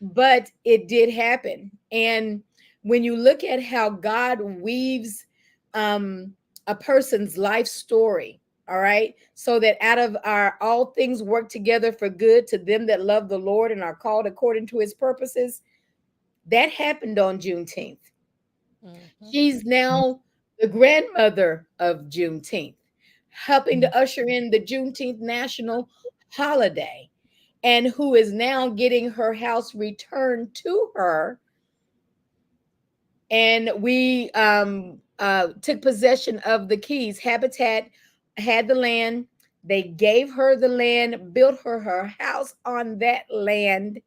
But it did happen. And when you look at how God weaves a person's life story, all right, so that out of our all things work together for good to them that love the Lord and are called according to his purposes, that happened on Juneteenth. Mm-hmm. She's now the grandmother of Juneteenth, helping Mhm. to usher in the Juneteenth national holiday, and who is now getting her house returned to her. And we took possession of the keys. Habitat had the land. They gave her the land, built her house on that land,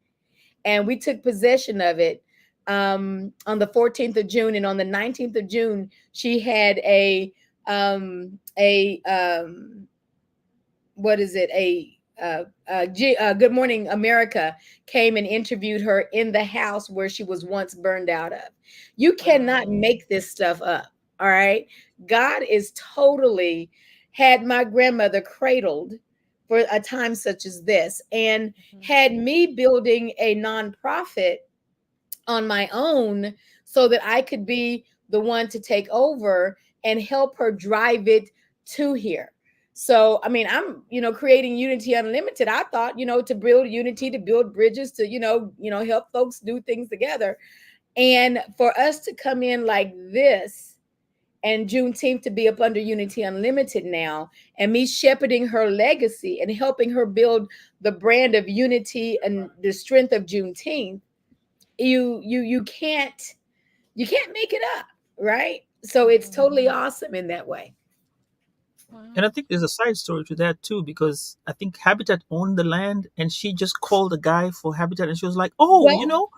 and we took possession of it on the 14th of June. And on the 19th of June, she had a what is it? Good Morning America came and interviewed her in the house where she was once burned out of. You cannot Wow. make this stuff up. All right. God is totally had my grandmother cradled for a time such as this and Mm-hmm. had me building a nonprofit on my own so that I could be the one to take over and help her drive it to here. So, I mean, I'm, creating Unity Unlimited. I thought, to build unity, to build bridges, to, help folks do things together. And for us to come in like this and Juneteenth to be up under Unity Unlimited now, and me shepherding her legacy and helping her build the brand of unity and the strength of Juneteenth, you can't make it up, right? So it's totally Mm-hmm. awesome in that way. And Wow. I think there's a side story to that too, because I think Habitat owned the land, and she just called the guy for Habitat, and she was like, "Oh, Well,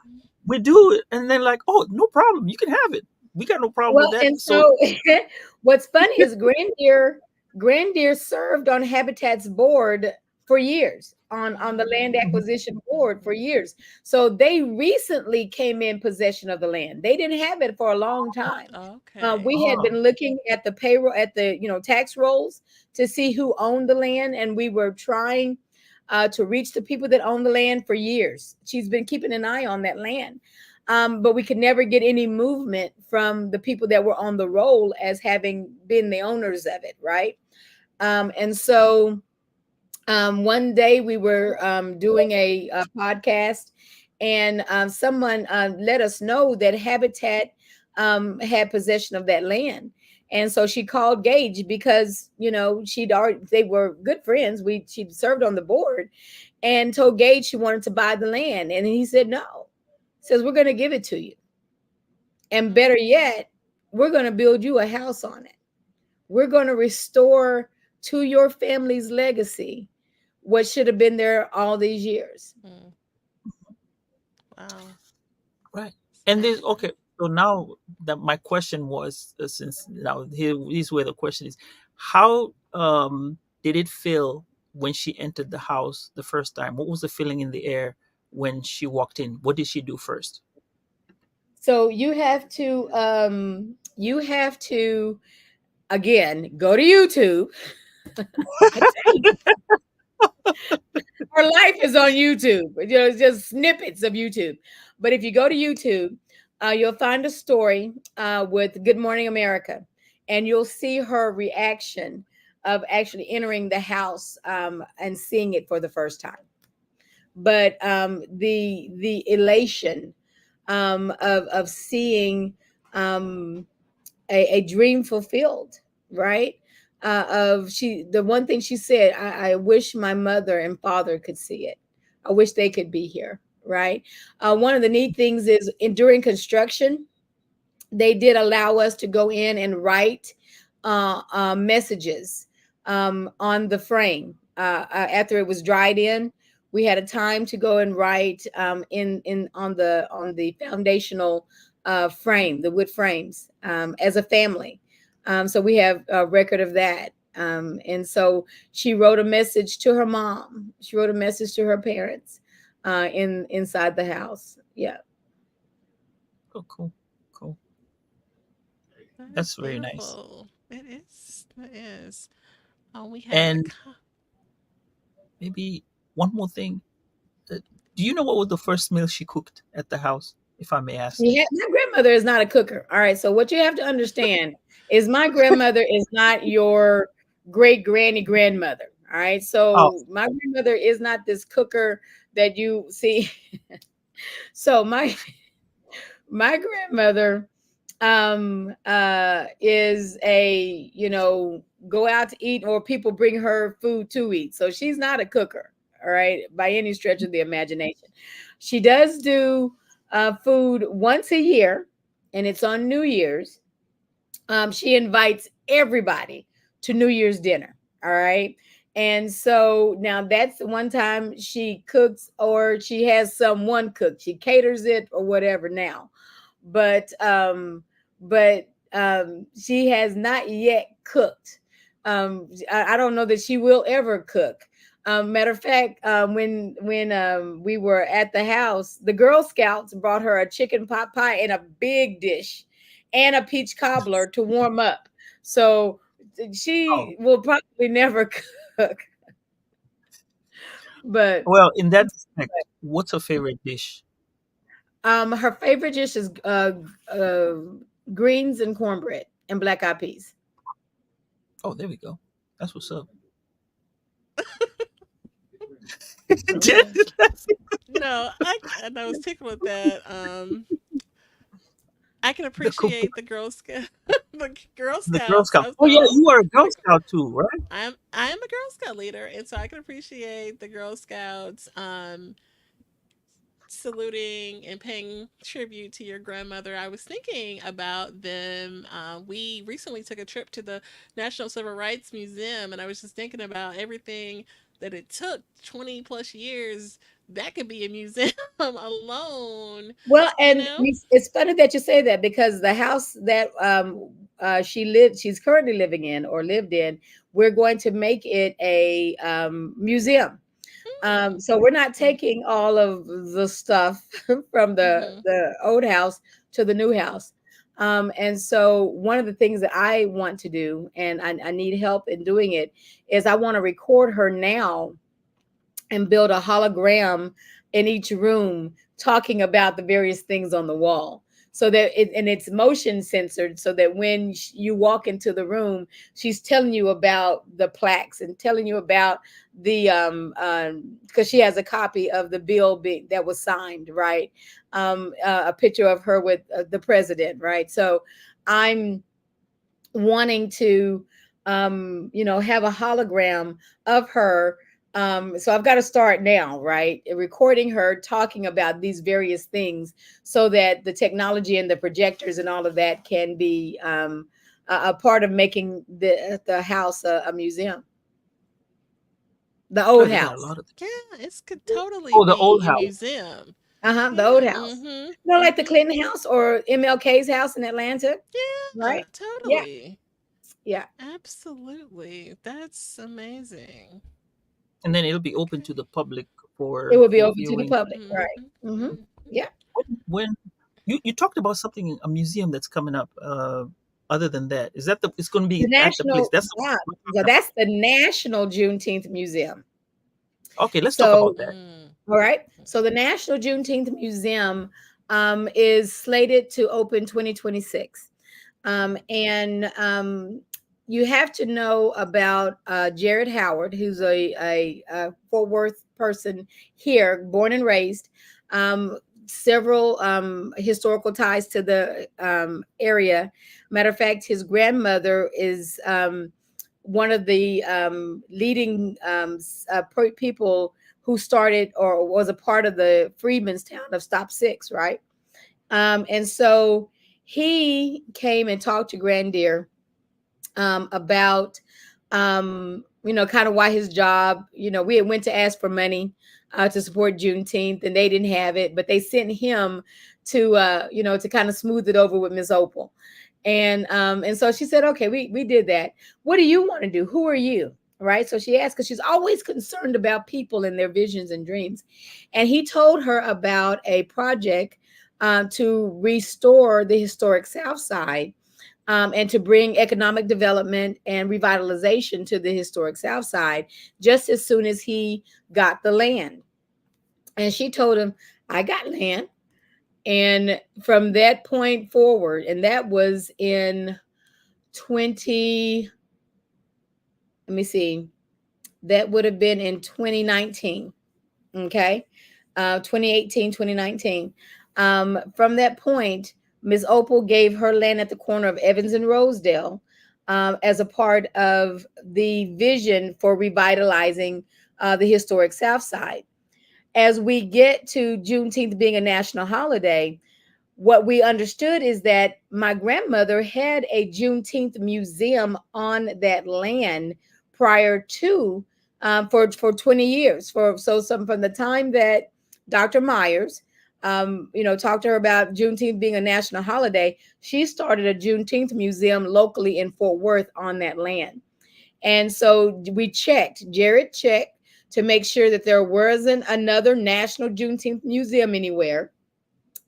we do it," and then like, "Oh, no problem, you can have it. We got no problem with well, that." and So, so what's funny is Grandier served on Habitat's board for years, on the land mhm, acquisition board for years. So they recently came in possession of the land. They didn't have it for a long time. Okay. We had oh, been looking at the payroll, at the tax rolls, to see who owned the land, and we were trying to reach the people that own the land for years. She's been keeping an eye on that land, but we could never get any movement from the people that were on the roll as having been the owners of it, right? And so one day we were doing a podcast, and someone let us know that Habitat had possession of that land. And so she called Gage because she'd already they were good friends. She'd served on the board, and told Gage she wanted to buy the land, and he said no. Says we're going to give it to you, and better yet, we're going to build you a house on it. We're going to restore to your family's legacy what should have been there all these years. Mm. Wow. Right. It's And this, excellent. okay. So now that my question was, since now here's where the question is, how did it feel when she entered the house the first time? What was the feeling in the air when she walked in? What did she do first? So you have to again go to YouTube. I tell you, our life is on YouTube. It's just snippets of YouTube. But if you go to YouTube, you'll find a story with Good Morning America, and you'll see her reaction of actually entering the house and seeing it for the first time. But the elation of seeing um, a dream fulfilled, right? Of she The one thing she said, I wish my mother and father could see it. I wish they could be here, right? One of the neat things is during construction, they did allow us to go in and write messages on the frame after it was dried in. We had a time to go and write in on the foundational frame, the wood frames, as a family. So we have a record of that. And so she wrote a message to her mom. She wrote a message to her parents inside the house. Yeah. Oh, cool, cool. That is That's very nice. beautiful. It is. It is. We have a. And maybe one more thing. Uh, Do you know what was the first meal she cooked at the house, if I may ask? Yeah, my grandmother is not a cooker. All right. So what you have to understand is my grandmother is not your great granny grandmother. All right. Oh, So my grandmother is not this cooker that you see. So my grandmother is a go out to eat, or people bring her food to eat. So she's not a cooker, all right, by any stretch of the imagination. She does do food once a year, and it's on New Year's. She invites everybody to New Year's dinner, all right. And so now that's the one time she cooks, or she has someone cook, she caters it or whatever now. But she has not yet cooked. I don't know that she will ever cook. Matter of fact, when we were at the house, the Girl Scouts brought her a chicken pot pie in a big dish and a peach cobbler to warm up. So oh. she will probably never cook. But Well, in that respect, what's her favorite dish? her favorite dish is uh, greens and cornbread and black eyed peas. Oh, there we go. That's what's up. Jen, No, and I was tickled with that. I can the cook, appreciate the Girl Scout, the Girl the Girl Scouts. Scout. Oh yeah, Also, you are a Girl Scout too, right? I'm a Girl Scout leader, and so I can appreciate the Girl Scouts saluting and paying tribute to your grandmother. I was thinking about them. We recently took a trip to the National Civil Rights Museum, and I was just thinking about everything that it took 20 plus years. That could be a museum alone, Well, you and know? it's funny that you say that, because the house that she's currently living in, or lived in, we're going to make it a museum. Hmm. So we're not taking all of the stuff from Mm-hmm. the old house to the new house. And so one of the things that I want to do, and I need help in doing it, is I want to record her now and build a hologram in each room talking about the various things on the wall. so that and it's motion censored, so that when you walk into the room, she's telling you about the plaques and telling you about the because she has a copy of the bill that was signed, right? A picture of her with the president, right? So I'm wanting to have a hologram of her. So I've got to start now, right? Recording her talking about these various things, so that the technology and the projectors and all of that can be a part of making the house a museum, the Sure, old they got a house. lot of. Yeah, it could totally Oh, the be old a house. museum. The Yeah. old house. Mm-hmm. Like the Mm-hmm. Clinton house or MLK's house in Atlanta, Yeah, right? Yeah, totally. yeah. Absolutely. That's amazing. And then it'll be open Okay. to the public It will be for open to the viewing. public, right? Mm-hmm. Mm-hmm. Yeah. When you talked about something, a museum that's coming up. Other than that, is that it's going to The be at the place? national, That's the yeah, one we're so talking that's the National Juneteenth Museum. about. Okay, let's talk So, about that. all right. So the National Juneteenth Museum is slated to open 2026. And you have to know about Jared Howard, who's a Fort Worth person here, born and raised. Several historical ties to the area. Matter of fact, his grandmother is one of the leading people who started or was a part of the Freedmen's Town of Stop Six, right? And so he came and talked to Grandier about kind of why his job, we had went to ask for money to support Juneteenth, and they didn't have it, but they sent him to kind of smooth it over with Miss Opal. And so she said, okay, we did that. What do you want to do? Who are you? Right. So she asked, because she's always concerned about people and their visions and dreams. And he told her about a project to restore the historic South Side, and to bring economic development and revitalization to the historic South Side, just as soon as he got the land. And she told him, I got land. And from that point forward, and that was in 20, let me see, that would have been in 2019. Okay. 2018, 2019. From that point, Ms. Opal gave her land at the corner of Evans and Rosedale as a part of the vision for revitalizing the historic South Side. As we get to Juneteenth being a national holiday, what we understood is that my grandmother had a Juneteenth museum on that land prior to for 20 years. From the time that Dr. Myers talked to her about Juneteenth being a national holiday, she started a Juneteenth museum locally in Fort Worth on that land. And so Jared checked to make sure that there wasn't another national Juneteenth museum anywhere,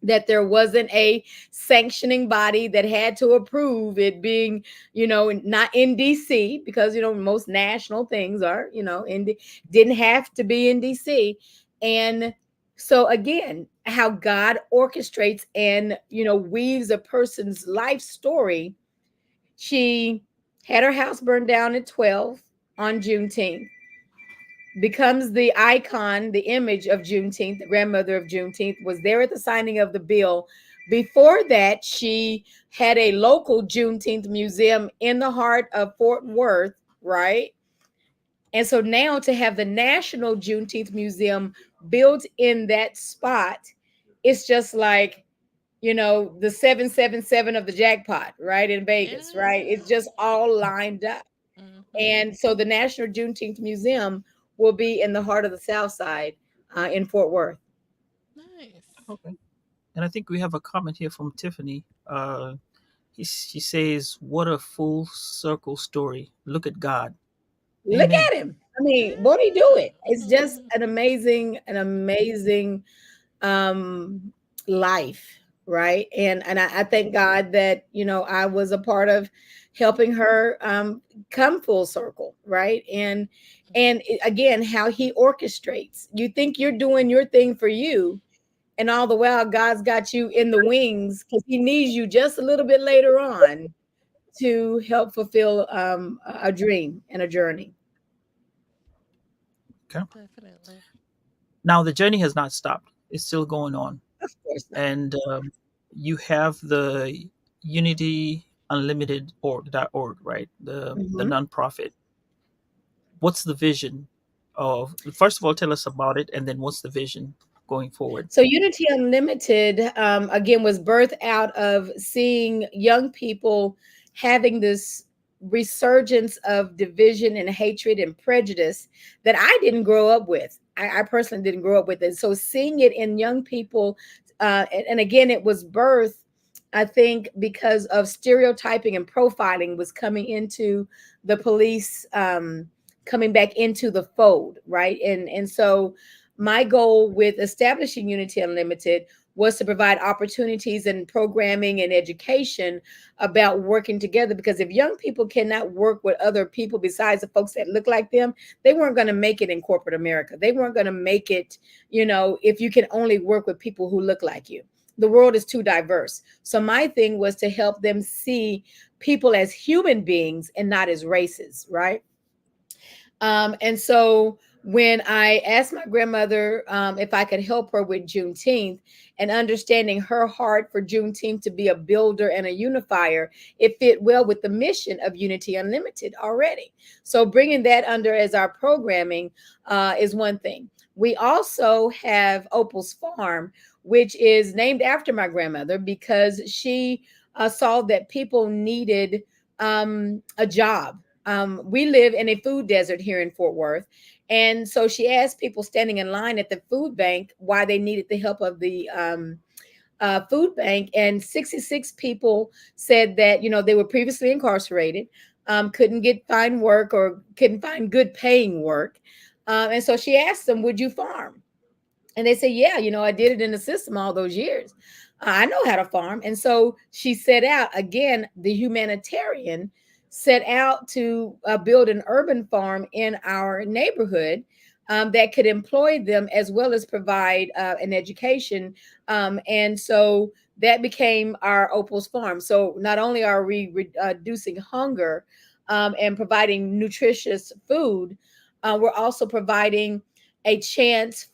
that there wasn't a sanctioning body that had to approve it being, not in DC, because, most national things are, didn't have to be in DC. And so again, how God orchestrates and, weaves a person's life story. She had her house burned down at 12 on Juneteenth, becomes the icon, the image of Juneteenth, the grandmother of Juneteenth, was there at the signing of the bill. Before that, she had a local Juneteenth museum in the heart of Fort Worth, right? And so now to have the National Juneteenth Museum built in that spot, it's just like, the 777 of the jackpot, right? In Vegas, right? Yeah. It's just all lined up. Mm-hmm. And so the National Juneteenth Museum will be in the heart of the South Side in Fort Worth. Nice. Okay, and I think we have a comment here from Tiffany. She says, "What a full circle story! Look at God." Look Amen. at him. I mean, won't he do it? It's just an amazing um life, right? And I thank God that I was a part of helping her come full circle, right? And again, how he orchestrates. You think you're doing your thing for you, And all the while, God's got you in the wings because He needs you just a little bit later on to help fulfill a dream and a journey. Okay. Definitely. Now the journey has not stopped; it's still going on, Of course not. and you have the Unity Unlimited org, right? The Mhm. nonprofit. What's the vision of? First of all, tell us about it, and then what's the vision going forward? So Unity Unlimited, again, was birthed out of seeing young people having this resurgence of division and hatred and prejudice that I didn't grow up with. I personally didn't grow up with it. So seeing it in young people, and again, it was birthed, I think, because of stereotyping and profiling was coming into the police, coming back into the fold, right? And so my goal with establishing Unity Unlimited was to provide opportunities and programming and education about working together. Because if young people cannot work with other people besides the folks that look like them, they weren't going to make it in corporate America. They weren't going to make it, if you can only work with people who look like you. The world is too diverse. So my thing was to help them see people as human beings and not as races, right? And so when I asked my grandmother if I could help her with Juneteenth and understanding her heart for Juneteenth to be a builder and a unifier, it fit well with the mission of Unity Unlimited already. So bringing that under as our programming is one thing. We also have Opal's Farm, which is named after my grandmother because she saw that people needed a job. We live in a food desert here in Fort Worth. And so she asked people standing in line at the food bank why they needed the help of the food bank. And 66 people said that, they were previously incarcerated, couldn't find work or couldn't find good paying work. And so she asked them, would you farm? And they said, yeah, I did it in the system all those years. I know how to farm. And so she set out again, the humanitarian set out to build an urban farm in our neighborhood that could employ them as well as provide an education. And so that became our Opal's Farm. So not only are we reducing hunger and providing nutritious food, we're also providing a chance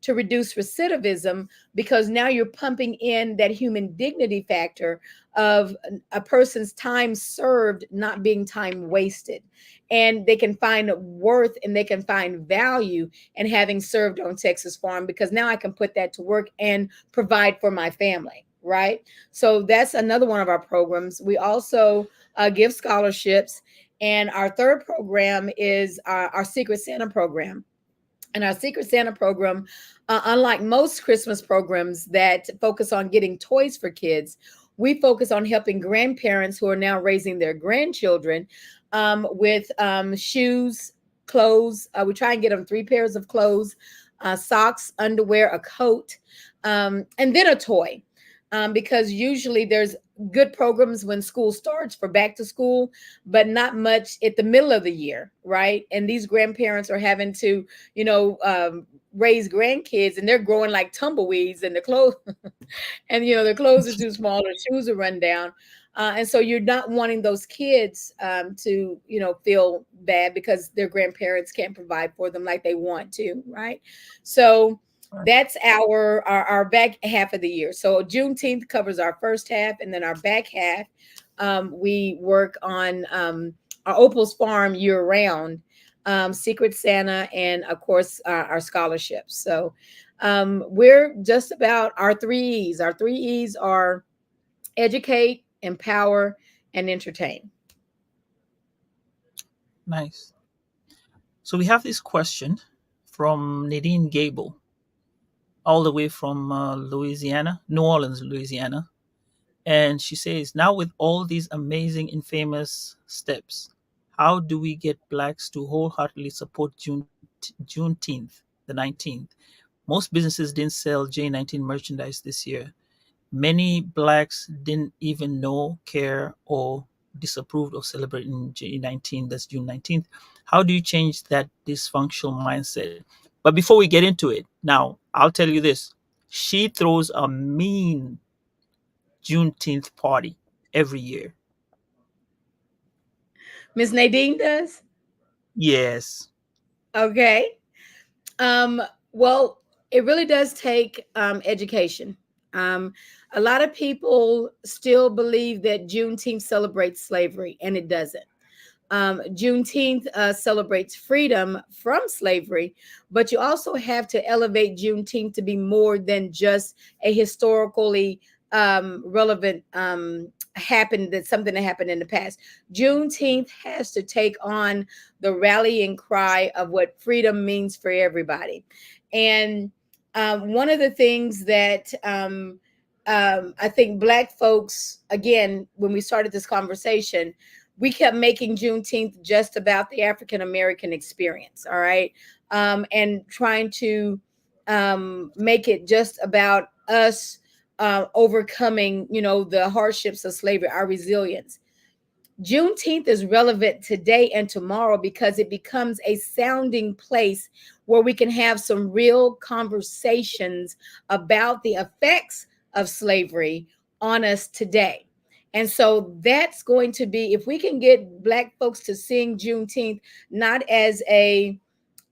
to reduce recidivism because now you're pumping in that human dignity factor of a person's time served not being time wasted, and they can find worth and they can find value in having served on Texas Farm because now I can put that to work and provide for my family, right? So that's another one of our programs. We also give scholarships, and our third program is our Secret Santa program. And our Secret Santa program, unlike most Christmas programs that focus on getting toys for kids, we focus on helping grandparents who are now raising their grandchildren with shoes, clothes. We try and get them 3 pairs of clothes, socks, underwear, a coat, and then a toy. Because usually there's good programs when school starts for back to school, but not much at the middle of the year, right? And these grandparents are having to, raise grandkids, and they're growing like tumbleweeds, and the clothes, and their clothes are too small, their shoes are run down. And so you're not wanting those kids to, feel bad because their grandparents can't provide for them like they want to, right? So Right. that's our back half of the year. So Juneteenth covers our first half, and then our back half, we work on our Opal's Farm year round, Secret Santa, and of course our scholarships. So we're just about our 3 E's. Our 3 E's are educate, empower, and entertain. Nice. So we have this question from Nadine Gable, all the way from Louisiana, New Orleans, Louisiana. And she says, now with all these amazing and famous steps, how do we get blacks to wholeheartedly support Juneteenth, the 19th? Most businesses didn't sell J19 merchandise this year. Many blacks didn't even know, care, or disapproved of celebrating J19, that's June 19th. How do you change that dysfunctional mindset? But before we get into it, now I'll tell you this. She throws a mean Juneteenth party every year. Miss Nadine does. Yes. Okay. Um, well, it really does take education. Um, a lot of people still believe that Juneteenth celebrates slavery, and it doesn't. Juneteenth celebrates freedom from slavery, but you also have to elevate Juneteenth to be more than just a historically relevant happened that something that happened in the past. Juneteenth has to take on the rallying cry of what freedom means for everybody. And one of the things that I think Black folks, again, when we started this conversation, we kept making Juneteenth just about the African American experience, all right, and trying to make it just about us overcoming, the hardships of slavery, our resilience. Juneteenth is relevant today and tomorrow because it becomes a sounding place where we can have some real conversations about the effects of slavery on us today. And so that's going to be, if we can get Black folks to sing Juneteenth not as a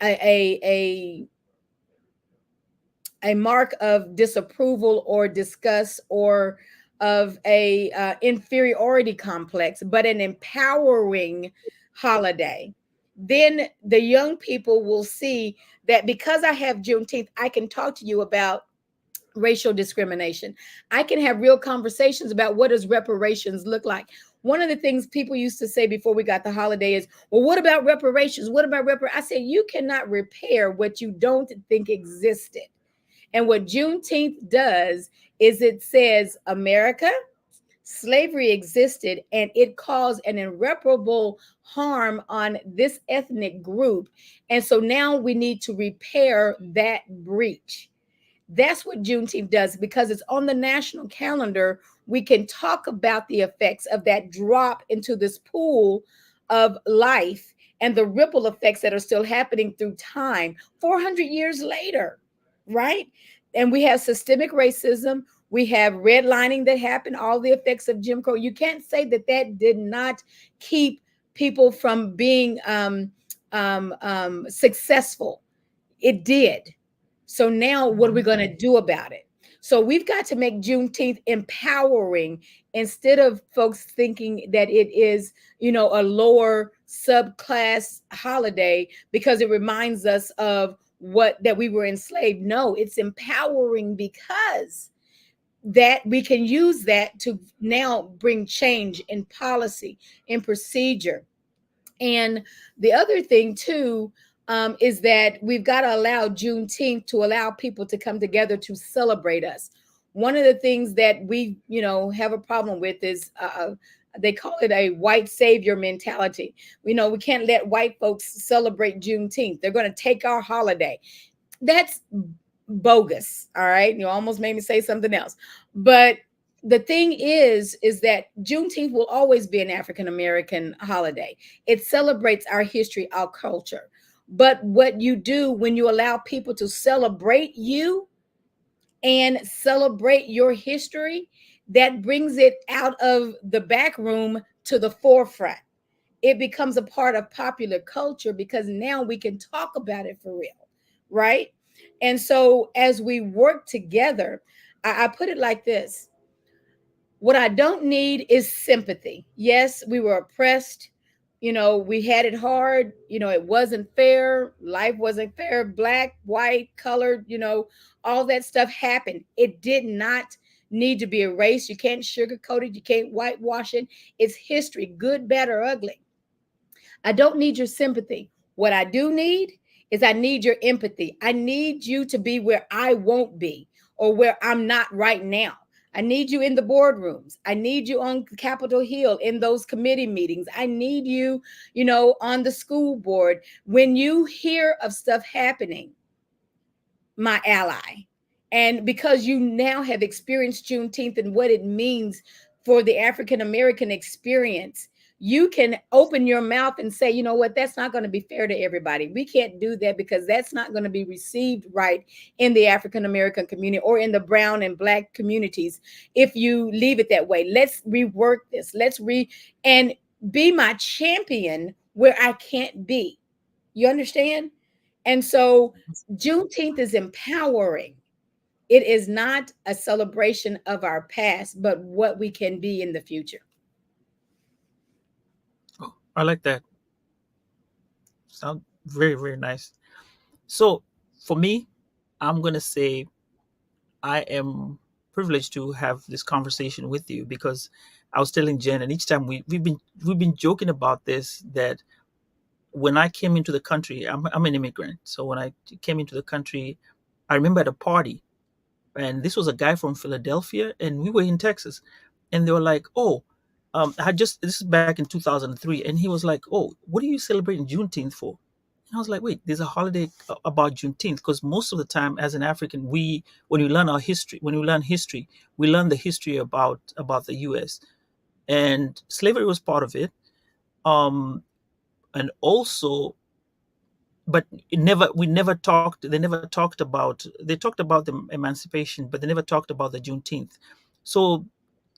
a mark of disapproval or disgust or of a inferiority complex, but an empowering holiday, then the young people will see that because I have Juneteenth, I can talk to you about racial discrimination. I can have real conversations about what does reparations look like. One of the things people used to say before we got the holiday is, well, what about reparations? What about I said, you cannot repair what you don't think existed. And what Juneteenth does is it says, America, slavery existed and it caused an irreparable harm on this ethnic group. And so now we need to repair that breach. That's what Juneteenth does because it's on the national calendar. We can talk about the effects of that drop into this pool of life and the ripple effects that are still happening through time 400 years later, right? And we have systemic racism. We have redlining that happened, all the effects of Jim Crow. You can't say that that did not keep people from being successful. It did. So now what are we Mhm. going to do about it? So we've got to make Juneteenth empowering instead of folks thinking that it is, a lower subclass holiday because it reminds us of what that we were enslaved. No, it's empowering because that we can use that to now bring change in policy, in procedure. And the other thing too is that we've got to allow Juneteenth to allow people to come together to celebrate us. One of the things that we, have a problem with is they call it a white savior mentality. We can't let white folks celebrate Juneteenth. They're going to take our holiday. That's bogus. All right. You almost made me say something else. But the thing is that Juneteenth will always be an African American holiday. It celebrates our history, our culture. But what you do when you allow people to celebrate you and celebrate your history, that brings it out of the back room to the forefront. It becomes a part of popular culture because now we can talk about it for real, right? And so as we work together, I put it like this: what I don't need is sympathy. Yes, we were oppressed. We had it hard. It wasn't fair. Life wasn't fair. Black, white, colored, all that stuff happened. It did not need to be erased. You can't sugarcoat it. You can't whitewash it. It's history, good, bad, or ugly. I don't need your sympathy. What I do need is I need your empathy. I need you to be where I won't be or where I'm not right now. I need you in the boardrooms. I need you on Capitol Hill in those committee meetings. I need you, on the school board. When you hear of stuff happening, my ally. And because you now have experienced Juneteenth and what it means for the African American experience, you can open your mouth and say, you know what, that's not going to be fair to everybody. We can't do that because that's not going to be received right in the African American community or in the brown and black communities if you leave it that way. Let's rework this. And be my champion where I can't be. You understand? And so Juneteenth is empowering. It is not a celebration of our past, but what we can be in the future. Oh, I like that. Sound very, very nice. So for me, I'm gonna say I am privileged to have this conversation with you because I was telling Jen, and each time we've been joking about this, that when I came into the country, I'm an immigrant. So when I came into the country, I remember at a party, and this was a guy from Philadelphia, and we were in Texas, and they were like, "Oh, I had just this is back in 2003," and he was like, "Oh, what are you celebrating Juneteenth for?" And I was like, "Wait, there's a holiday about Juneteenth because most of the time, as an African, we when we learn our history, we learn the history about the U.S. and slavery was part of it, and also." But we never talked they never talked about they talked about the emancipation, but they never talked about the Juneteenth. So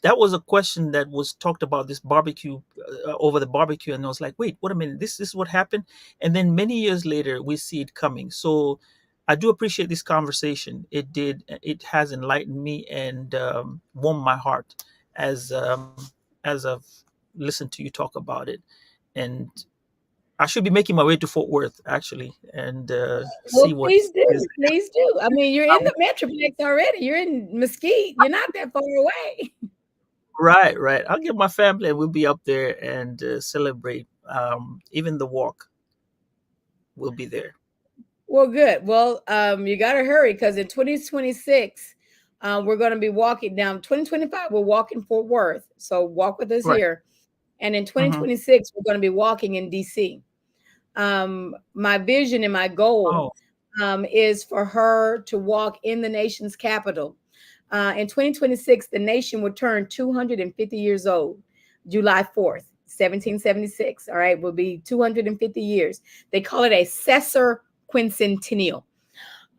that was a question that was talked about this barbecue, over the barbecue, and I was like, wait, what a minute, this is what happened. And then many years later we see it coming. So I do appreciate this conversation. It has enlightened me and warmed my heart as I've listened to you talk about it. And I should be making my way to Fort Worth actually, and see Well, what please is. do. Please do. I mean, you're in Um, the Metroplex already. You're in Mesquite. You're not that far away. right, right. I'll get my family, and we'll be up there and celebrate. Even the walk will be there. Well, good. Well, you got to hurry because in 2026, we're going to be walking down. 2025, we're walking Fort Worth. So walk with us Right. here. And in Mm-hmm. 2026, we're going to be walking in DC. My vision and my goal Oh, is for her to walk in the nation's capital. In 2026, the nation will turn 250 years old, July 4th, 1776. All right, will be 250 years. They call it a sesquicentennial.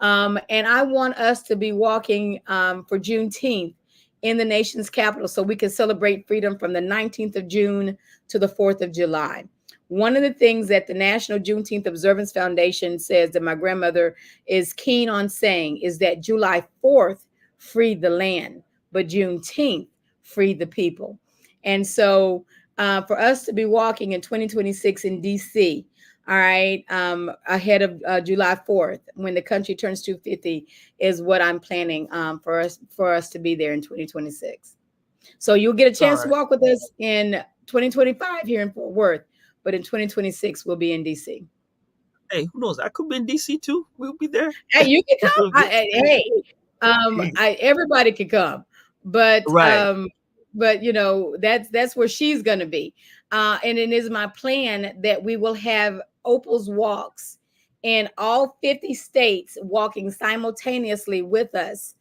And I want us to be walking for Juneteenth in the nation's capital so we can celebrate freedom from the 19th of June to the 4th of July. One of the things that the National Juneteenth Observance Foundation says that my grandmother is keen on saying is that July 4th freed the land, but Juneteenth freed the people. And so for us to be walking in 2026 in DC, all right, ahead of July 4th, when the country turns 250, is what I'm planning for us to be there in 2026. So you'll get a all chance to right. walk with us in 2025 here in Fort Worth, but in 2026 we'll be in DC. Hey, who knows? I could be in DC too. We'll be there. Hey, you can come. We'll be- Hey, everybody could come, but right. that's where she's gonna be, and it is my plan that we will have Opal's walks in all 50 states, walking simultaneously with us.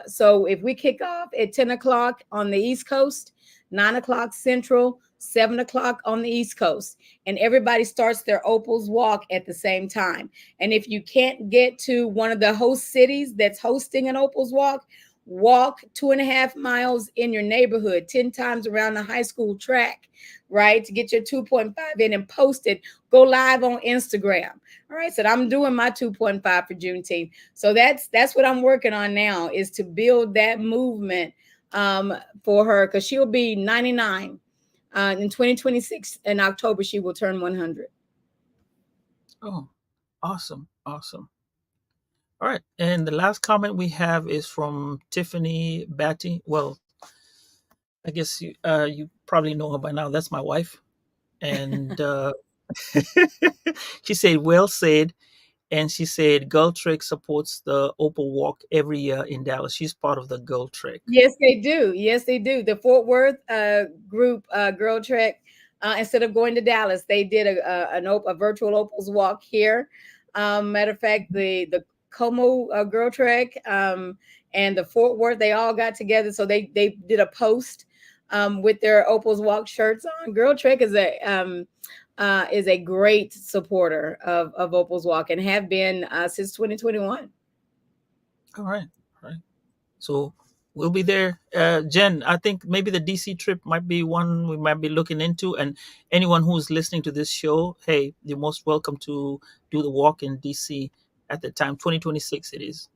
So if we kick off at 10 o'clock on the East Coast, 9 o'clock Central, 7 o'clock on the East Coast, and everybody starts their Opal's walk at the same time. And if you can't get to one of the host cities that's hosting an Opal's walk, walk 2.5 miles in your neighborhood, 10 times around the high school track, right? To get your 2.5 in and post it. Go live on Instagram. All right. So I'm doing my 2.5 for Juneteenth. So that's what I'm working on now, is to build that movement for her, because she'll be 99. In 2026, in October, she will turn 100. Oh, awesome, awesome. All right. And the last comment we have is from Tiffany Batty. Well, I guess you probably know her by now. That's my wife, and she said, "Well said." And she said Girl Trek supports the Opal Walk every year in Dallas. She's part of the Girl Trek. Yes, they do. Yes, they do. The Fort Worth group, Girl Trek, instead of going to Dallas, they did a virtual Opals walk here. Matter of fact, the Como Girl Trek and the Fort Worth, they all got together. So they did a post with their Opal's Walk shirts on. Girl Trek is a great supporter of Opal's Walk and have been since 2021. All right. All right. So we'll be there. Jen, I think maybe the DC trip might be one we might be looking into. And anyone who's listening to this show, hey, you're most welcome to do the walk in DC at the time. 2026 it is.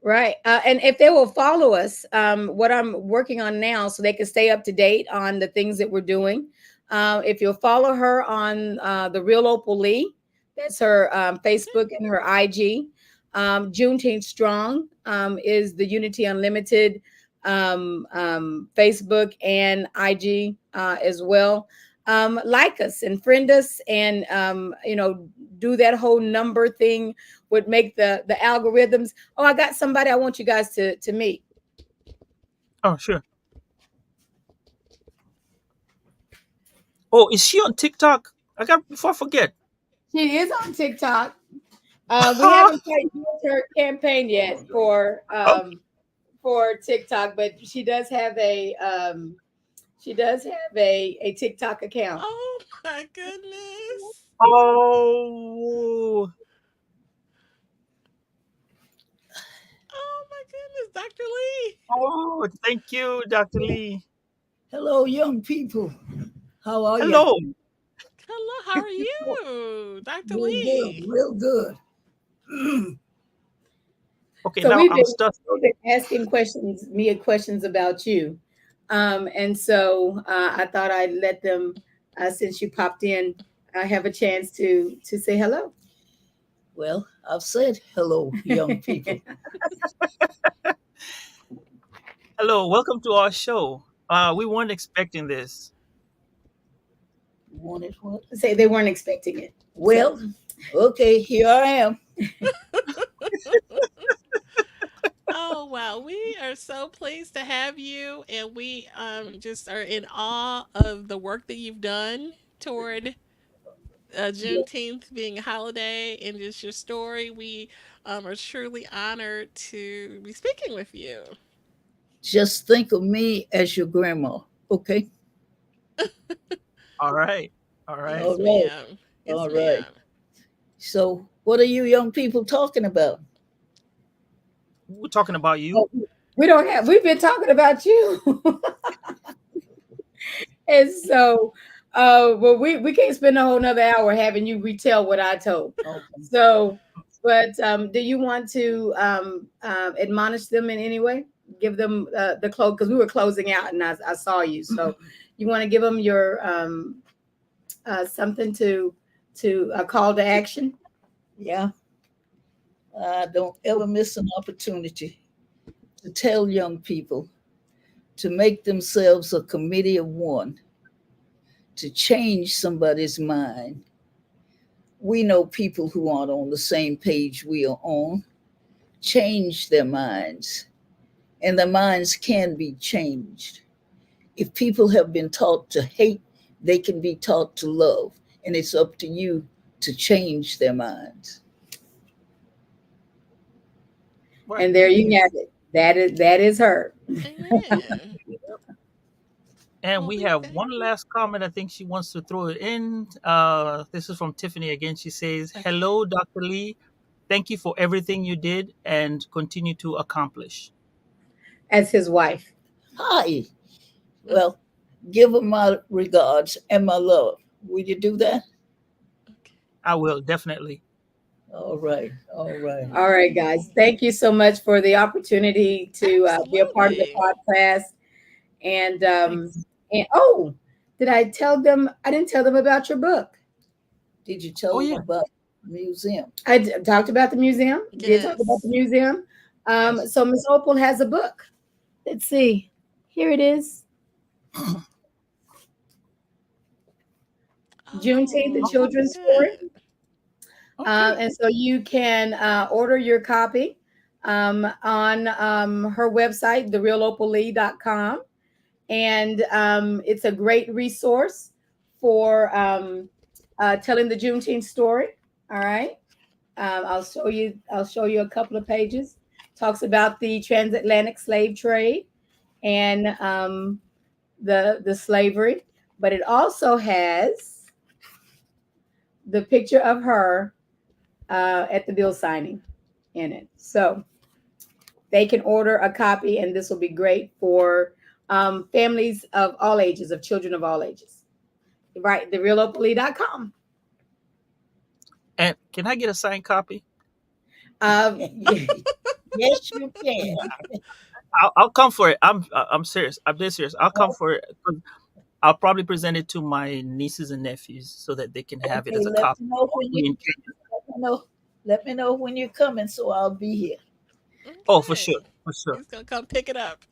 Right. And if they will follow us, what I'm working on now, so they can stay up to date on the things that we're doing. If you'll follow her on the Real Opal Lee, that's her Facebook and her IG. Juneteenth Strong is the Unity Unlimited Facebook and IG as well. Like us and friend us, and do that whole number thing would make the algorithms. Oh, I got somebody I want you guys to meet. Oh, sure. Oh, is she on TikTok? I got before I forget. She is on TikTok. We haven't quite used her campaign yet Oh, for TikTok, but she does have a TikTok account. Oh my goodness. oh, Oh my goodness, Dr. Lee. oh, thank you, Dr. Lee. Hello, young people. How are you? Hello. Hello, how are you, Dr. Real good, Lee? real good. Okay, So now I'm stuck. we've been asking questions about you, and so I thought I'd let them, since you popped in, have a chance to say hello. Well, I've said hello, young people. Hello, welcome to our show. We weren't expecting this. Wanted what? Say they weren't expecting it. Well, okay, here I am. Oh wow, we are so pleased to have you, and we just are in awe of the work that you've done toward Juneteenth being a holiday, and just your story. We are truly honored to be speaking with you. Just think of me as your grandma, okay? All right. All right. All Yes, right, ma'am. Yes, all right. ma'am. So, what are you young people talking about? We're talking about you. Oh, we've been talking about you. And so well, we can't spend a whole nother hour having you retell what I told. Okay. So, but do you want to admonish them in any way? Give them the close, because we were closing out and I saw you. So you want to give them your something to a call to action? Yeah, don't ever miss an opportunity to tell young people to make themselves a committee of one, to change somebody's mind. We know people who aren't on the same page we are on. Change their minds, and their minds can be changed. If people have been taught to hate, they can be taught to love, and it's up to you to change their minds. Right. And there you have it. That is her. Amen. And Well, we we have thank one you. last comment. I think she wants to throw it in. This is from Tiffany again. She says, Okay. hello, Dr. Lee. Thank you for everything you did and continue to accomplish. As his wife. Hi. Well, give them my regards and my love. Will you do that? Okay. I will, definitely. All right. All right. All right, guys. Thank you so much for the opportunity to be a part of the Absolutely. podcast. And Thanks. oh, did I tell them? I didn't tell them about your book. Did you Oh, tell them yeah. about the museum? Talked about the museum. Did talk about the Yes. museum. Yes. So Miss Opal has a book. Let's see. Here it is. Juneteenth, the Oh, Oh, children's story. good. okay. And so you can order your copy on her website, therealopallee.com. And it's a great resource for telling the Juneteenth story. All right. I'll show you. I'll show you a couple of pages. Talks about the transatlantic slave trade and the slavery, but it also has the picture of her at the bill signing in it. So they can order a copy, and this will be great for families of all ages, of children of all ages. Right, therealopally.com. And can I get a signed copy? Um, Yes, you can. I'll come for it. I'm serious. I'm dead serious. I'll come for it. I'll probably present it to my nieces and nephews so that they can have it Okay, as a copy. let me know when you're coming, so I'll be here. Oh, for sure, Okay. for sure. He's gonna come pick it up.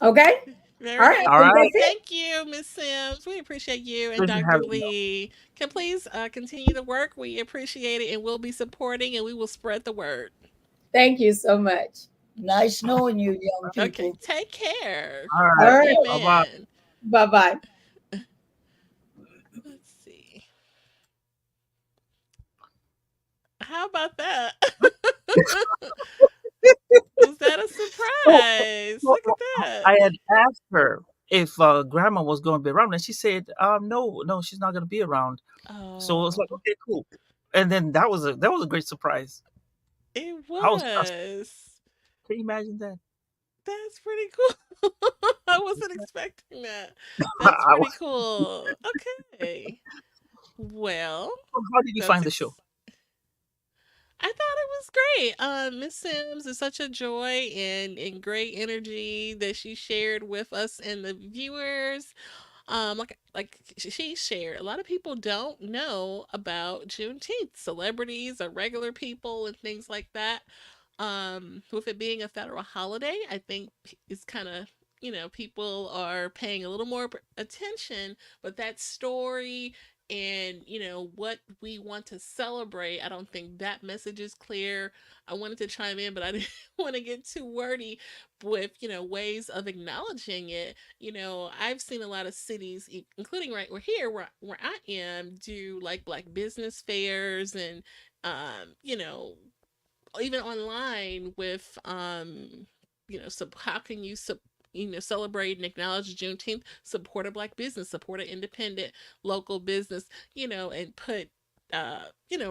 okay. All Very right. good. I All think right. that's it. Thank you, Miss Sims. We appreciate you and Pleasure Dr. having you. Lee. Can please continue the work. We appreciate it, and we'll be supporting, and we will spread the word. Thank you so much. Nice knowing you, young Okay, people. take care. All All right. right. Bye bye. Amen. Bye bye. Let's see. How about that? Was that a So, surprise? so, Look at that. I had asked her if grandma was going to be around, and she said, no, no, she's not going to be around. So I was like, Oh, okay, cool. And then that was a great surprise. it I was, was. can you imagine that? That's pretty cool. I wasn't expecting that. That's I pretty was, cool. Okay. Well, how did you that's find the show? ex- I thought it was great. Miss Sims is such a joy and great energy that she shared with us and the viewers. Like she shared, a lot of people don't know about Juneteenth. Celebrities or regular people and things like that. With it being a federal holiday, I think it's kind of, people are paying a little more attention, but that story and what we want to celebrate, I don't think that message is clear. I wanted to chime in, but I didn't want to get too wordy with ways of acknowledging it. I've seen a lot of cities, including right where I am, do like black business fairs and even online with how can you celebrate and acknowledge Juneteenth? Support a black business, support an independent local business, and put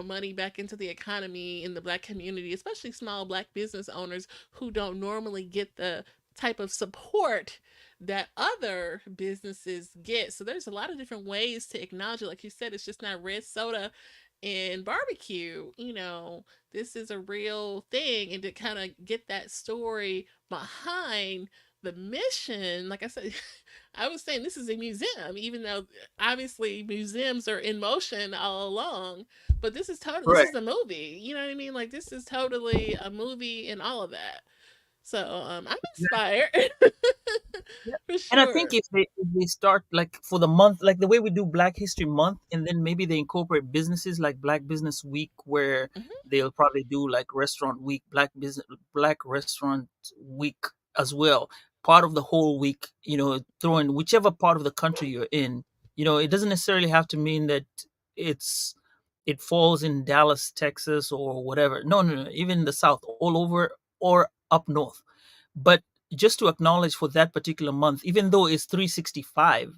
money back into the economy in the black community, especially small black business owners who don't normally get the type of support that other businesses get. So there's a lot of different ways to acknowledge it. Like you said, it's just not red soda and barbecue. This is a real thing, and to kind of get that story behind the mission, like I said, I was saying this is a museum, even though obviously museums are in motion all along, but this Right. is a movie, you know what I mean? Like, this is totally a movie and all of that. So I'm inspired. Yeah. For And I think sure. if they start like for the month, like the way we do Black History Month, and then maybe they incorporate businesses like Black Business Week, where Hmm. they'll probably do like Restaurant Week, Black Restaurant Week as well. Part of the whole week, throw in whichever part of the country you're in. It doesn't necessarily have to mean that it's it falls in Dallas, Texas, or whatever. No, no, no. Even the South, all over, or up north. But just to acknowledge for that particular month, even though it's 365,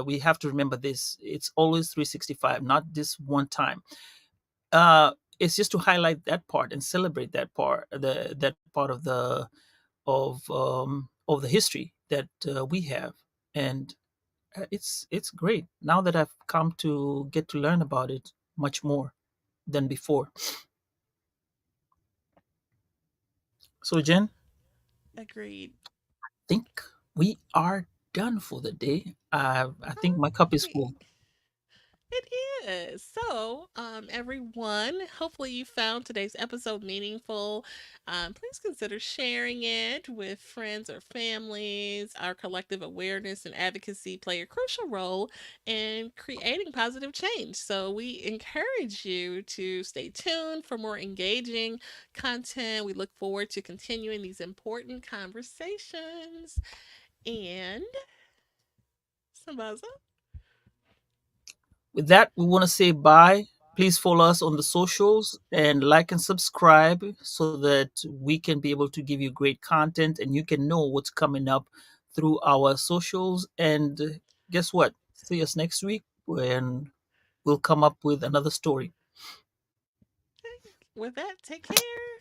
we have to remember this: it's always 365, not this one time. It's just to highlight that part and celebrate that part of the history that we have. And it's great now that I've come to get to learn about it much more than before. So, Jen, Agreed. think we are done for the day. I think my cup is full. Alright. It is. So, everyone, hopefully you found today's episode meaningful. Please consider sharing it with friends or families. Our collective awareness and advocacy play a crucial role in creating positive change. So, we encourage you to stay tuned for more engaging content. We look forward to continuing these important conversations. And, Sambaza? With that, we want to say bye. Please follow us on the socials and like and subscribe so that we can be able to give you great content and you can know what's coming up through our socials. And guess what? See us next week when we'll come up with another story. With that, take care.